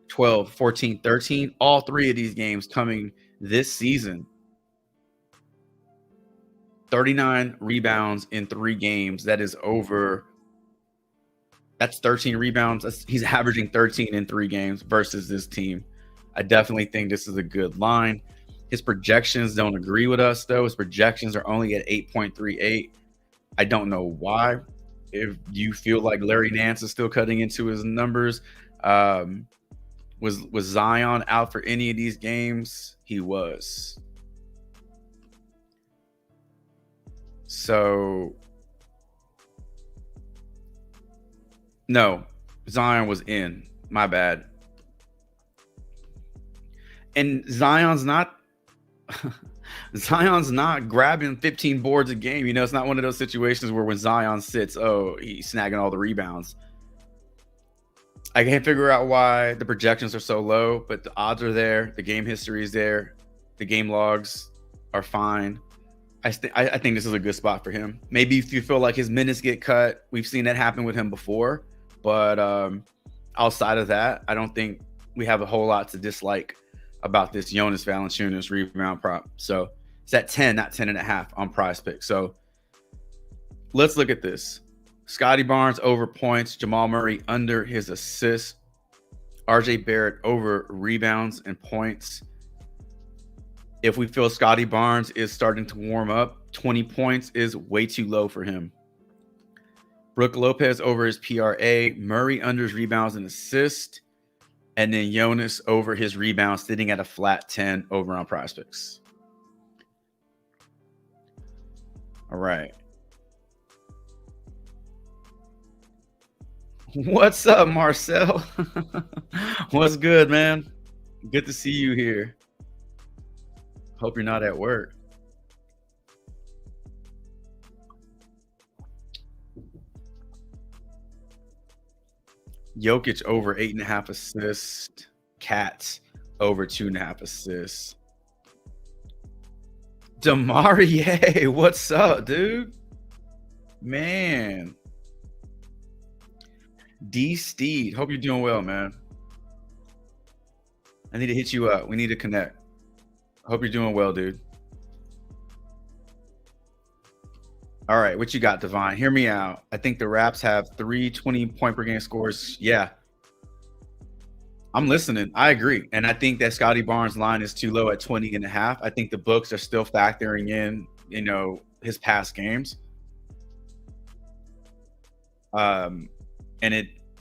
12, 14, 13. All 3 of these games coming this season. 39 rebounds in 3 games. That's 13 rebounds. He's averaging 13 in 3 games versus this team. I definitely think this is a good line. His projections don't agree with us, though. His projections are only at 8.38. I don't know why. If you feel like Larry Nance is still cutting into his numbers, was Zion out for any of these games? He was. So, no, Zion was in. My bad. And Zion's not grabbing 15 boards a game. It's not one of those situations where when Zion sits, oh, he's snagging all the rebounds. I can't figure out why the projections are so low, but the odds are there. The game history is there. The game logs are fine. I think this is a good spot for him. Maybe if you feel like his minutes get cut, we've seen that happen with him before. But outside of that, I don't think we have a whole lot to dislike about this Jonas Valanciunas rebound prop. So it's at 10, not 10.5 on Prize Pick. So let's look at this. Scotty Barnes over points, Jamal Murray under his assists, RJ Barrett over rebounds and points. If we feel Scotty Barnes is starting to warm up, 20 points is way too low for him. Brook Lopez over his PRA, Murray under his rebounds and assists, and then Jonas over his rebounds, sitting at a flat 10 over on Prize Picks. All right. What's up, Marcel? What's good, man? Good to see you here. Hope you're not at work. Jokic over 8.5 assists. Cats over 2.5 assists. Demarie, what's up, dude? Man. D Steed, hope you're doing well, man. I need to hit you up. We need to connect. Hope you're doing well, dude. All right, what you got, Devon? Hear me out. I think the Raps have 3 20-point per game scores. Yeah. I'm listening. I agree. And I think that Scotty Barnes' line is too low at 20.5. I think the books are still factoring in, his past games. And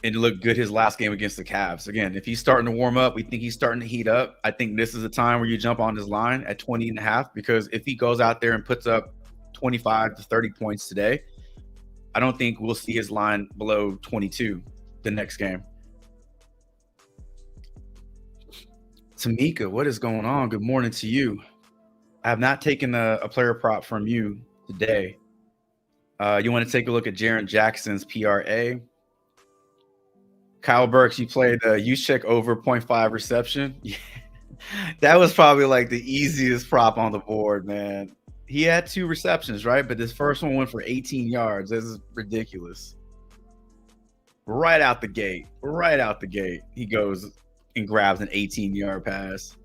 it looked good his last game against the Cavs. Again, if he's starting to warm up, we think he's starting to heat up. I think this is a time where you jump on his line at 20.5, because if he goes out there and puts up 25 to 30 points today, I don't think we'll see his line below 22 the next game. Tamika, what is going on? Good morning to you. I have not taken a player prop from you today. You want to take a look at Jaren Jackson's PRA. Kyle Burks, you played Juszczyk over 0.5 reception. Yeah. That was probably like the easiest prop on the board, man. He had 2 receptions, right? But this first one went for 18 yards. This is ridiculous. Right out the gate, he goes and grabs an 18-yard pass.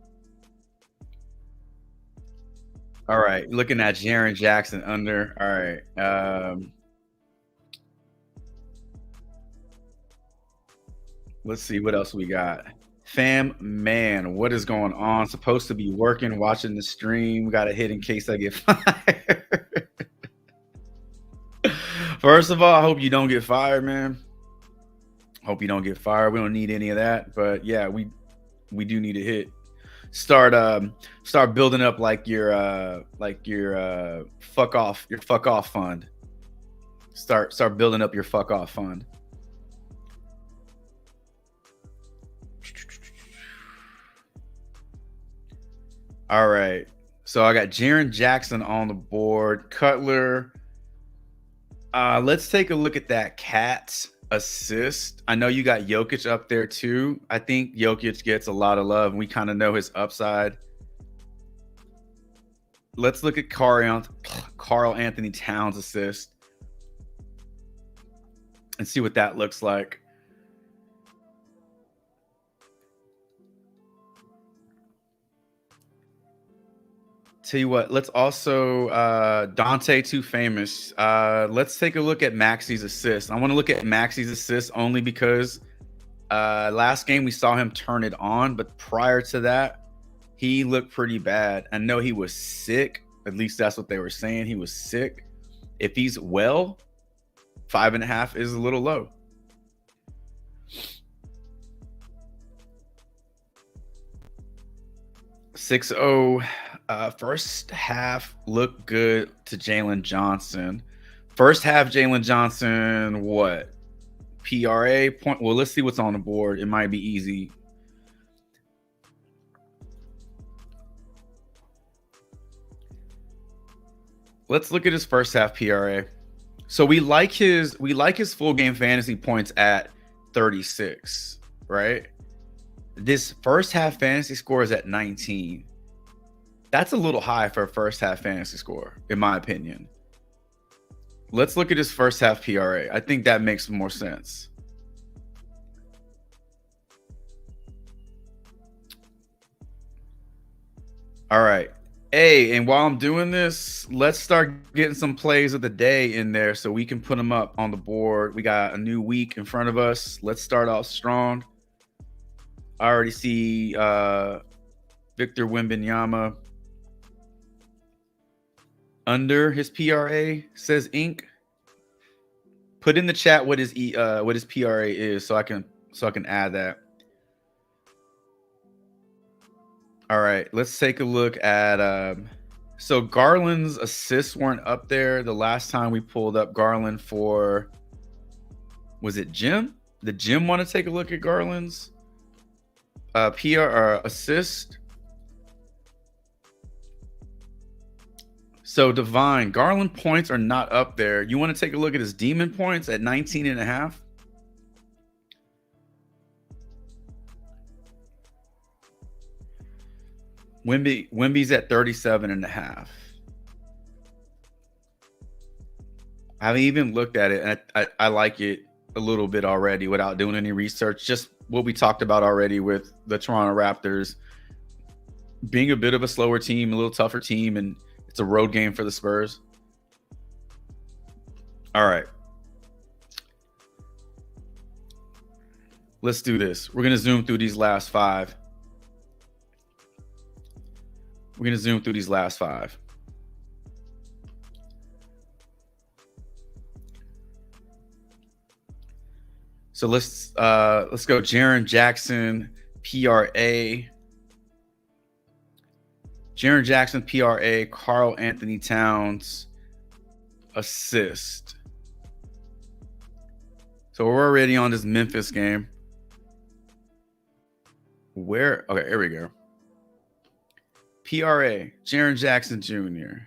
All right, looking at Jaren Jackson under. All right. Let's see what else we got. Fam, man, what is going on? Supposed to be working, watching the stream. We got a hit in case I get fired. First of all, I hope you don't get fired, man. Hope you don't get fired. We don't need any of that. But yeah, we do need a hit. Start building up like your fuck off fund. Start building up your fuck off fund. All right. So I got Jaren Jackson on the board. Cutler. Let's take a look at that Cats assist. I know you got Jokic up there too. I think Jokic gets a lot of love. We kind of know his upside. Let's look at Karl Anthony Towns assist and see what that looks like. Tell you what, let's also Dante Too Famous. Let's take a look at Maxi's assist. I want to look at Maxi's assist only because last game we saw him turn it on, but prior to that, he looked pretty bad. I know he was sick. At least that's what they were saying. He was sick. If he's well, 5.5 is a little low. $6-0. First half looked good to Jalen Johnson. First half, Jalen Johnson, what? PRA point. Well, let's see what's on the board. It might be easy. Let's look at his first half PRA. So we like his full game fantasy points at 36, right? This first half fantasy score is at 19. That's a little high for a first half fantasy score, in my opinion. Let's look at his first half PRA. I think that makes more sense. All right. Hey, and while I'm doing this, let's start getting some plays of the day in there so we can put them up on the board. We got a new week in front of us. Let's start off strong. I already see Victor Wembanyama under his PRA, says Inc. Put in the chat what his PRA is so I can add that. All right, let's take a look at so Garland's assists weren't up there the last time we pulled up Garland for, was it Jim? Did Jim want to take a look at Garland's PR or assist? So Divine, Garland points are not up there. You want to take a look at his demon points at 19.5? Wemby's at 37.5. I haven't even looked at it, and I like it a little bit already without doing any research. Just what we talked about already with the Toronto Raptors being a bit of a slower team, a little tougher team, and it's a road game for the Spurs. All right. Let's do this. We're going to zoom through these last five. So let's go Jaren Jackson PRA. Jaren Jackson PRA, Karl Anthony Towns assist. So we're already on this Memphis game. Okay, here we go. PRA, Jaren Jackson Jr.,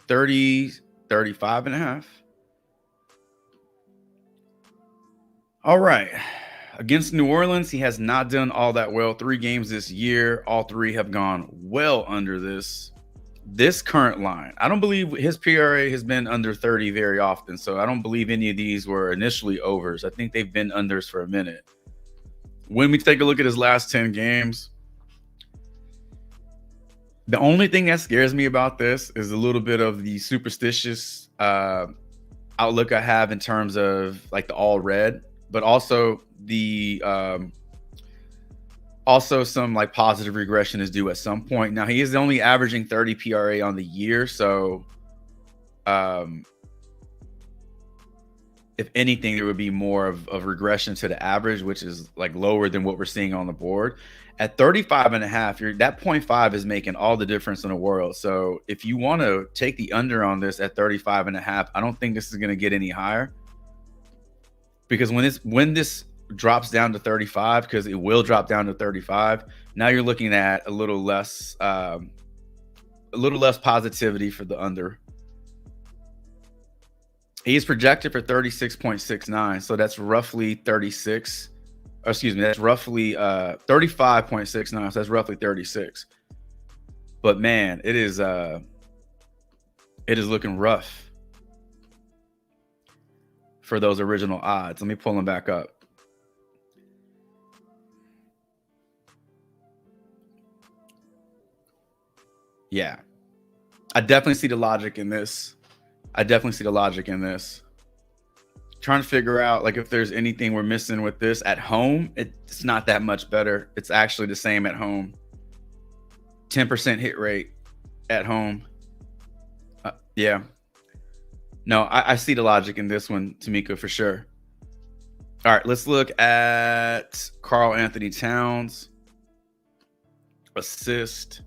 35.5. All right. Against New Orleans, he has not done all that well. 3 games this year. All 3 have gone well under this current line. I don't believe his PRA has been under 30 very often, so I don't believe any of these were initially overs. I think they've been unders for a minute. When we take a look at his last 10 games, the only thing that scares me about this is a little bit of the superstitious outlook I have in terms of like the all red, but also the also some like positive regression is due at some point. Now he is only averaging 30 PRA on the year, so if anything, there would be more of regression to the average, which is like lower than what we're seeing on the board. At 35.5, that 0.5 is making all the difference in the world. So if you want to take the under on this at 35.5, I don't think this is going to get any higher, because when this drops down to 35, because it will drop down to 35, now you're looking at a little less positivity for the under. He's projected for 36.69, so that's roughly 36. Excuse me, that's roughly 35.69, so that's roughly 36. But man, it is looking rough for those original odds. Let me pull them back up. Yeah, I definitely see the logic in this. Trying to figure out like if there's anything we're missing with this at home. It's not that much better. It's actually the same at home. 10% hit rate at home. Yeah. No, I see the logic in this one, Tamika, for sure. All right, let's look at Karl Anthony Towns. Assist.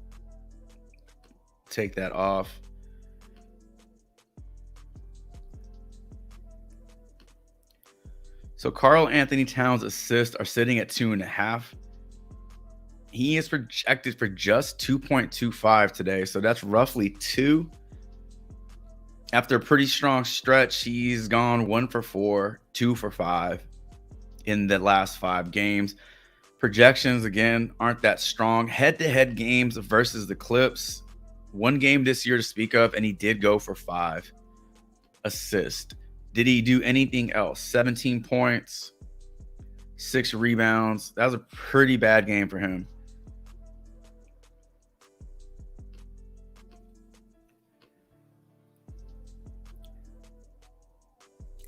Take that off. So Carl Anthony Towns assists are sitting at 2.5. He is projected for just 2.25 today. So that's roughly 2. After a pretty strong stretch, he's gone 1 for 4, 2 for 5 in the last 5 games. Projections, again, aren't that strong. Head-to-head games versus the Clips. 1 game this year to speak of, and he did go for 5 assists. Did he do anything else? 17 points, 6 rebounds. That was a pretty bad game for him.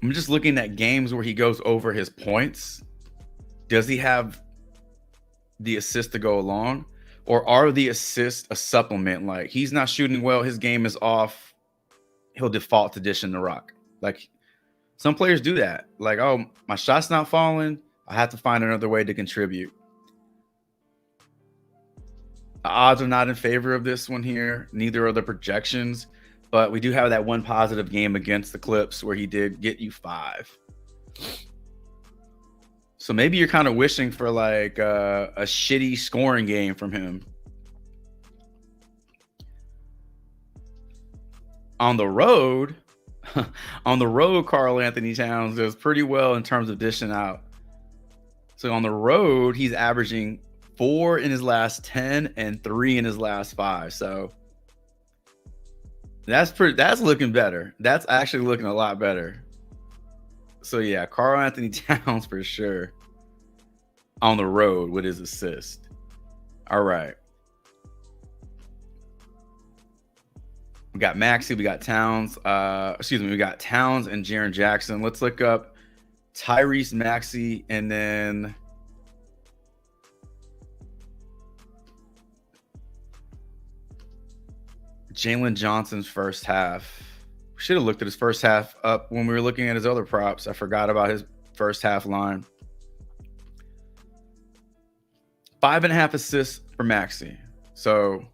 I'm just looking at games where he goes over his points. Does he have the assist to go along? Or are the assists a supplement? Like, he's not shooting well, his game is off, he'll default to dishing the rock. Like, some players do that. Like, oh, my shot's not falling, I have to find another way to contribute. The odds are not in favor of this one here. Neither are the projections. But we do have that one positive game against the Clips where he did get you 5. So maybe you're kind of wishing for like a shitty scoring game from him. On the road, Carl Anthony Towns does pretty well in terms of dishing out. So on the road, he's averaging 4 in his last 10 and 3 in his last 5. So that's looking better. That's actually looking a lot better. So yeah, Carl Anthony Towns for sure on the road with his assist. All right. We got Maxey, we got Towns. We got Towns and Jaren Jackson. Let's look up Tyrese Maxey and then Jalen Johnson's first half. We should have looked at his first half up when we were looking at his other props. I forgot about his first half line. 5.5 assists for Maxey. So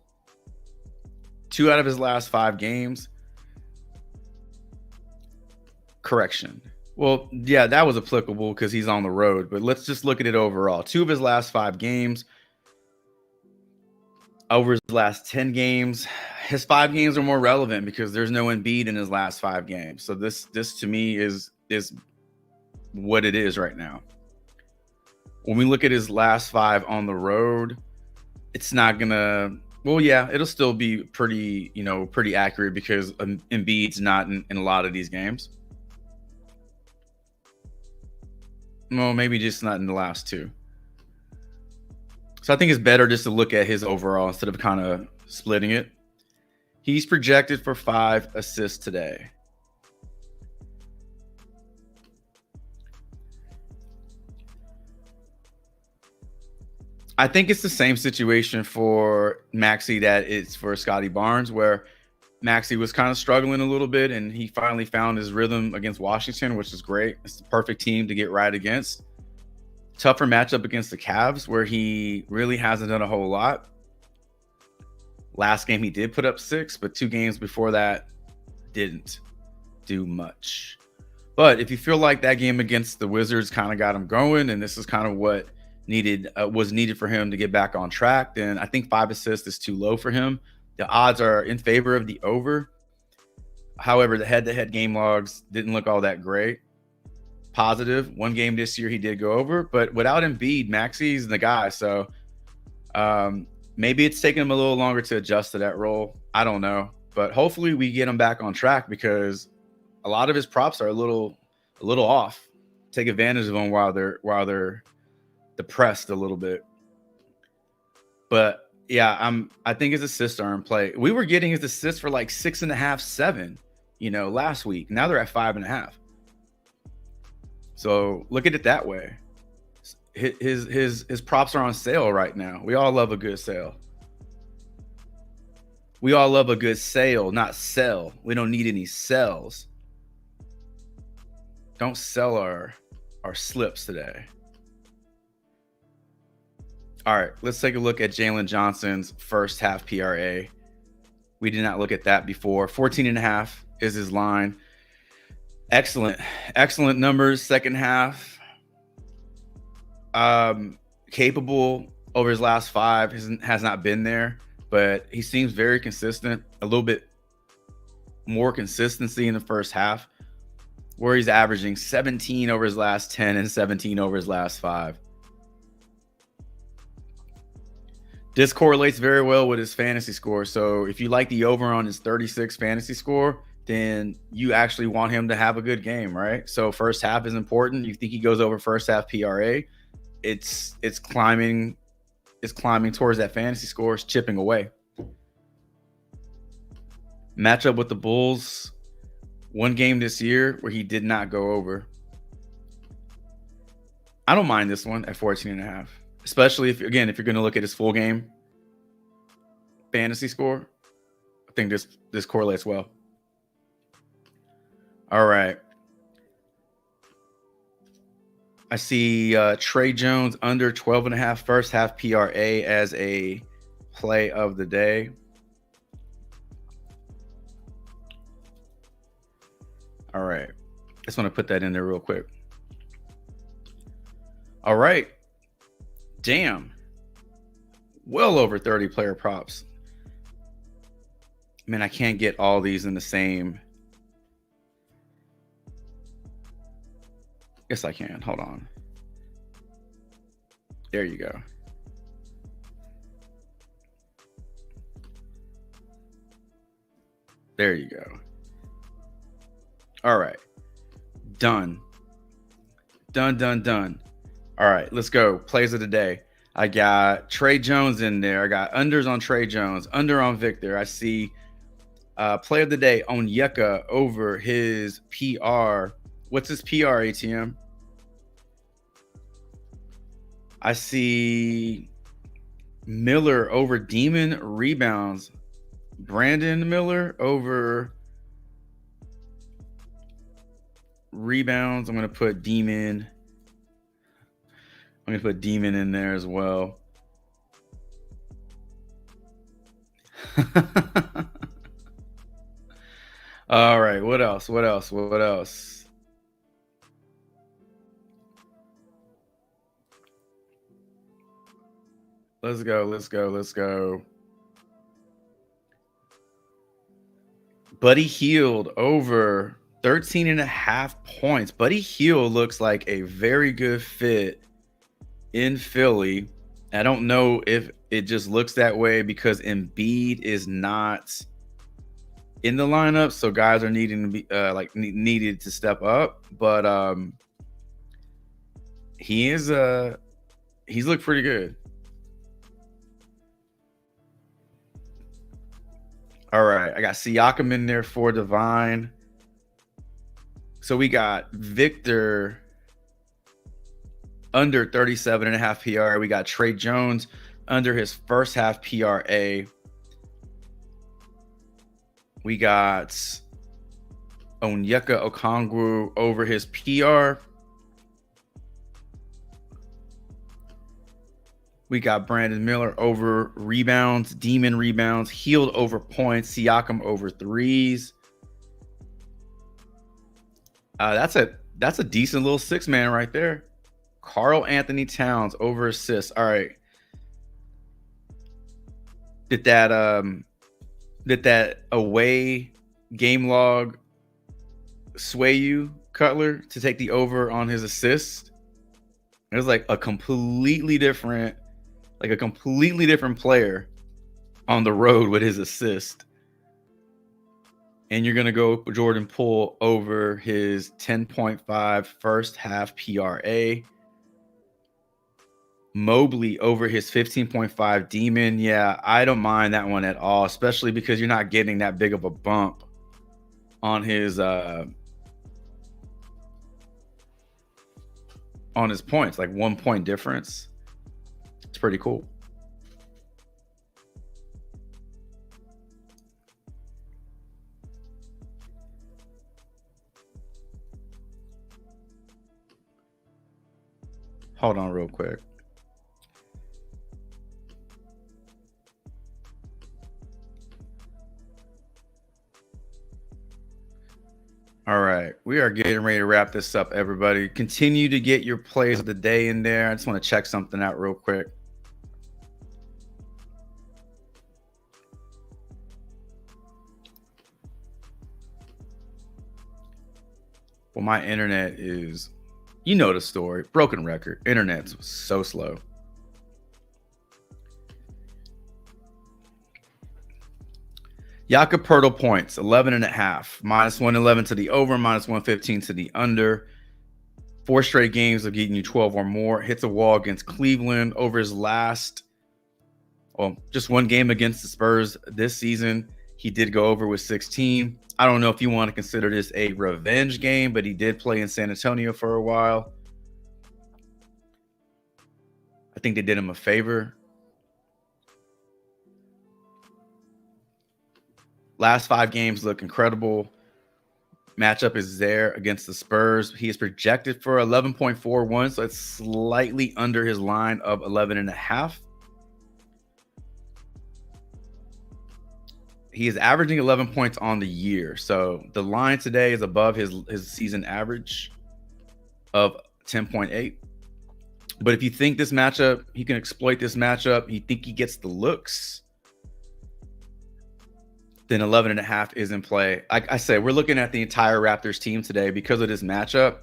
2 out of his last 5 games. Correction. Well, yeah, that was applicable because he's on the road. But let's just look at it overall. 2 of his last 5 games. Over his last 10 games. His 5 games are more relevant because there's no Embiid in his last 5 games. So this to me is what it is right now. When we look at his last 5 on the road, it's not gonna. Well, yeah, it'll still be pretty accurate because Embiid's not in a lot of these games. Well, maybe just not in the last 2. So I think it's better just to look at his overall instead of kind of splitting it. He's projected for 5 assists today. I think it's the same situation for Maxey that it's for Scottie Barnes, where Maxey was kind of struggling a little bit and he finally found his rhythm against Washington, which is great. It's the perfect team to get right against. Tougher matchup against the Cavs, where he really hasn't done a whole lot. Last game he did put up 6, but 2 games before that didn't do much. But if you feel like that game against the Wizards kind of got him going, and this is kind of what was needed for him to get back on track, then I think 5 assists is too low for him. The odds are in favor of the over. However, the head-to-head game logs didn't look all that great. Positive, 1 game this year he did go over, but without Embiid, Maxey's the guy. So maybe it's taking him a little longer to adjust to that role. I don't know, but hopefully we get him back on track because a lot of his props are a little off. Take advantage of them while they're depressed a little bit. But yeah, I think his assists are in play. We were getting his assists for like 6.5, 7, last week. Now they're at 5.5. So look at it that way. His props are on sale right now. We all love a good sale. We all love a good sale, not sell. We don't need any sells. Don't sell our slips today. All right, let's take a look at Jalen Johnson's first half PRA. We did not look at that before. 14.5 is his line. Excellent numbers second half. Capable over his last 5 has not been there, but he seems very consistent. A little bit more consistency in the first half, where he's averaging 17 over his last 10 and 17 over his last 5. This correlates very well with his fantasy score. So if you like the over on his 36 fantasy score, then you actually want him to have a good game, right? So first half is important. You think he goes over first half PRA, it's climbing towards that fantasy score, it's chipping away. Matchup with the Bulls, one game this year where he did not go over. I don't mind this one at 14.5, especially if you're going to look at his full game fantasy score. I think this correlates well. All right. I see Tre Jones under 12.5 first half PRA as a play of the day. All right. Just want to put that in there real quick. All right. Damn. Well over 30 player props. Man, I can't get all these in the same. Yes, I can. Hold on. There you go. There you go. All right. Done. Done. All right, let's go. Plays of the day. I got Tre Jones in there. I got unders on Tre Jones, under on Victor. I see play of the day on Onyeka over his PR. What's his PR, ATM? I see Miller over Demon rebounds. Brandon Miller over rebounds. I'm going to put Demon. I'm going to put Demon in there as well. All right. What else? Let's go. Buddy Hield over 13.5 points. Buddy Hield looks like a very good fit in Philly. I don't know if it just looks that way because Embiid is not in the lineup, so guys are needing to be needed to step up. But he's looked pretty good. All right, I got Siakam in there for Divine. So we got Victor under 37.5 PR. We got Tre Jones under his first half PRA. We got Onyeka Okongwu over his PR. We got Brandon Miller over rebounds, Demon rebounds, Hield over points, Siakam over threes. That's a decent little 6-man right there. Karl Anthony Towns over assists. All right. Did that away game log sway you, Cutler, to take the over on his assist? It was like a completely different player on the road with his assist. And you're going to go Jordan Poole over his 10.5 first half PRA. Mobley over his 15.5 Demon. Yeah, I don't mind that one at all, especially because you're not getting that big of a bump on his points, like 1 point difference. It's pretty cool. Hold on real quick. All right, we are getting ready to wrap this up, everybody. Continue to get your plays of the day in there. I just want to check something out real quick. Well, my internet is, you know the story, broken record. Internet's so slow. Jakob Poeltl points, 11.5, minus 111 to the over, minus 115 to the under. 4 straight games of getting you 12 or more. Hits a wall against Cleveland over his last, just one game against the Spurs this season. He did go over with 16. I don't know if you want to consider this a revenge game, but he did play in San Antonio for a while. I think they did him a favor. Last 5 games look incredible. Matchup is there against the Spurs. He is projected for 11.41, so it's slightly under his line of 11.5. He is averaging 11 points on the year. So the line today is above his season average of 10.8. But if you think this matchup, he can exploit this matchup, you think he gets the looks, then 11.5 is in play. Like I said, we're looking at the entire Raptors team today because of this matchup.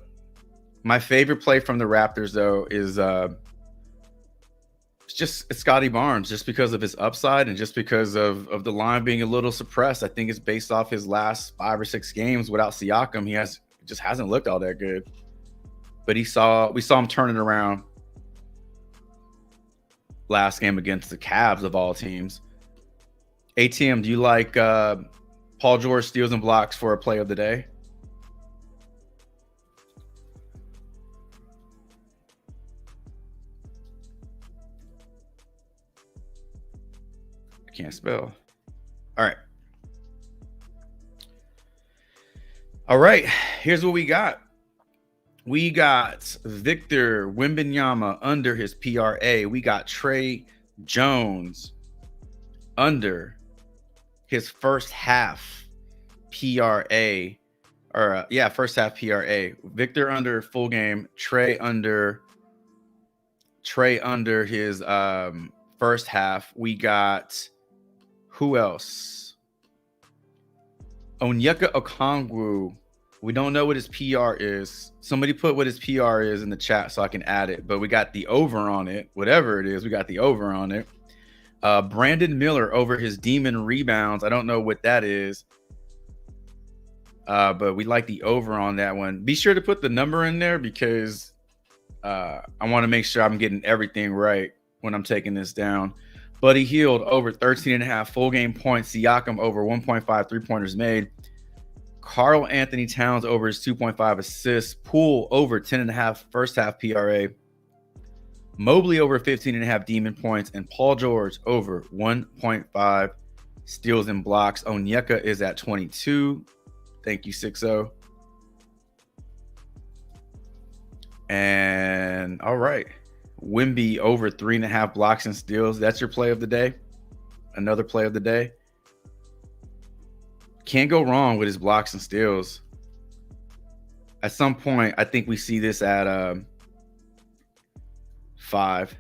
My favorite play from the Raptors, though, is it's Scotty Barnes, just because of his upside and just because of the line being a little suppressed. I think it's based off his last 5 or 6 games without Siakam. He just hasn't looked all that good. But we saw him turning around last game against the Cavs of all teams. ATM, do you like Paul George steals and blocks for a play of the day? I can't spell. All right. All right. Here's what we got. We got Victor Wembanyama under his PRA. We got Trey Jones under his first half PRA, first half PRA. Victor under full game. Trey under his first half. We got, who else? Onyeka Okongwu. We don't know what his PR is. Somebody put what his PR is in the chat so I can add it. But we got the over on it. Whatever it is, we got the over on it. Brandon Miller over his demon rebounds. I don't know what that is. But we like the over on that one. Be sure to put the number in there because I want to make sure I'm getting everything right when I'm taking this down. Buddy Hield over 13.5 full game points. Siakam over 1.5 3-pointers made. Karl Anthony Towns over his 2.5 assists. Poole over 10.5 first half PRA. Mobley over 15.5 demon points. And Paul George over 1.5 steals and blocks. Onyeka is at 22. Thank you, 6-0. And all right. Wemby over 3.5 blocks and steals. That's your play of the day. Another play of the day. Can't go wrong with his blocks and steals. At some point, I think we see this at 5.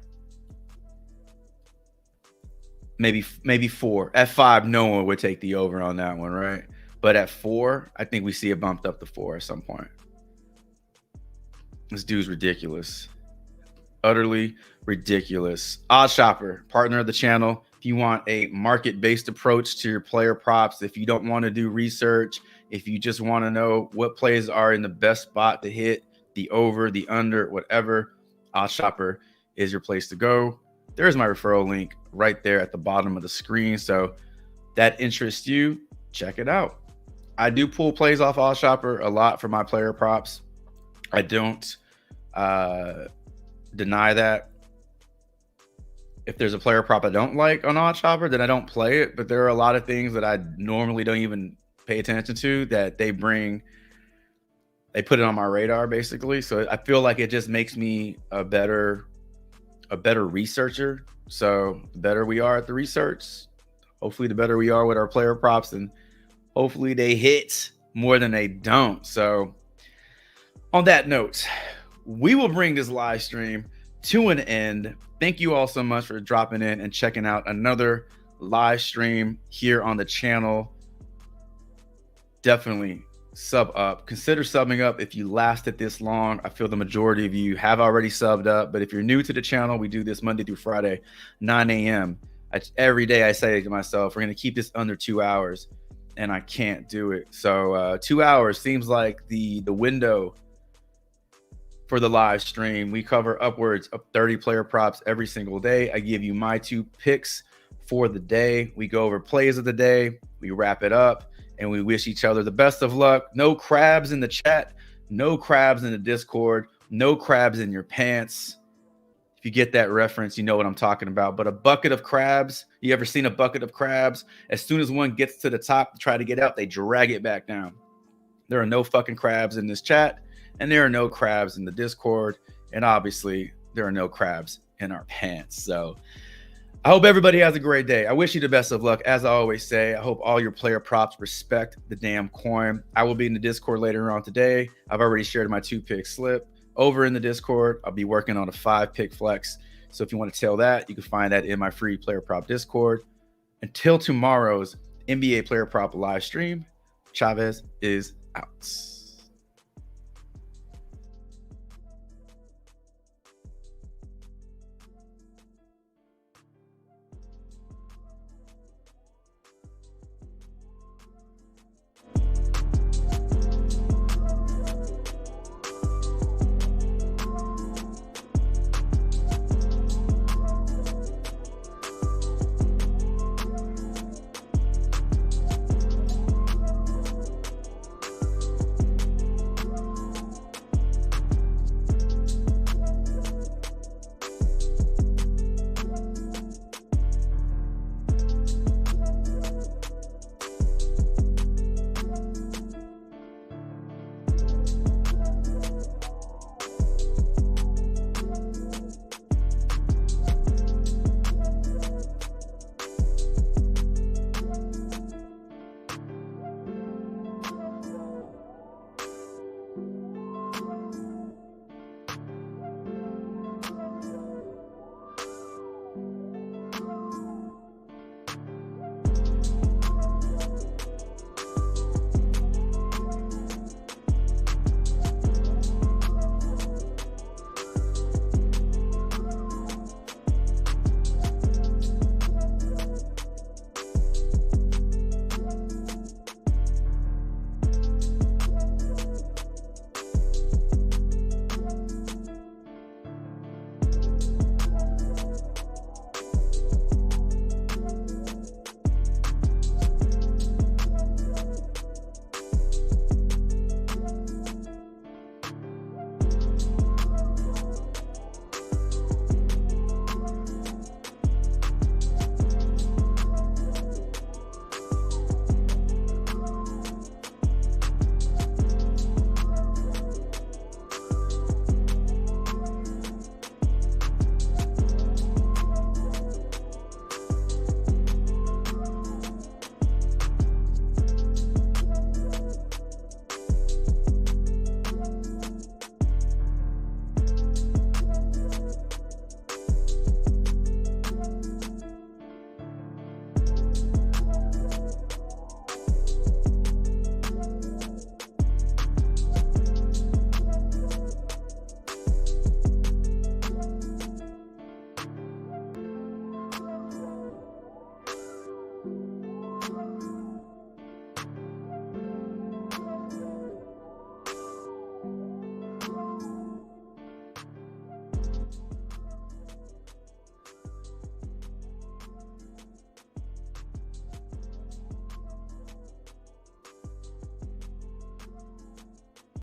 Maybe 4. At 5, no one would take the over on that one, right? But at 4, I think we see it bumped up to 4 at some point. This dude's ridiculous. Utterly ridiculous. OddsShopper, partner of the channel. If you want a market-based approach to your player props, if you don't want to do research, if you just want to know what plays are in the best spot to hit, the over, the under, whatever, OddsShopper is your place to go. There's my referral link right there at the bottom of the screen. So that interests you, check it out. I do pull plays off OddsShopper a lot for my player props. I don't deny that. If there's a player prop I don't like on OddsShopper, then I don't play it. But there are a lot of things that I normally don't even pay attention to that they put it on my radar, basically. So I feel like it just makes me a better researcher. So the better we are at the research, hopefully the better we are with our player props, and hopefully they hit more than they don't. So on that note, we will bring this live stream to an end. Thank you all so much for dropping in and checking out another live stream here on the channel. Definitely sub up. Consider subbing up if you lasted this long. I feel the majority of you have already subbed up, but if you're new to the channel, we do this Monday through Friday, 9 a.m. Every day I say to myself, we're going to keep this under 2 hours, and I can't do it. So 2 hours seems like the window for the live stream. We cover upwards of 30 player props every single day. I give you my 2 picks for the day. We go over plays of the day. We wrap it up, and we wish each other the best of luck. No crabs in the chat. No crabs in the Discord. No crabs in your pants. If you get that reference, you know what I'm talking about. But a bucket of crabs, you ever seen a bucket of crabs? As soon as one gets to the top to try to get out, they drag it back down. There are no fucking crabs in this chat, and there are no crabs in the Discord, and obviously there are no crabs in our pants. So I hope everybody has a great day. I wish you the best of luck. As I always say, I hope all your player props respect the damn coin. I will be in the Discord later on today. I've already shared my 2-pick slip over in the Discord. I'll be working on a 5-pick flex. So if you want to tell that, you can find that in my free player prop Discord. Until tomorrow's NBA player prop live stream, Chavez is out.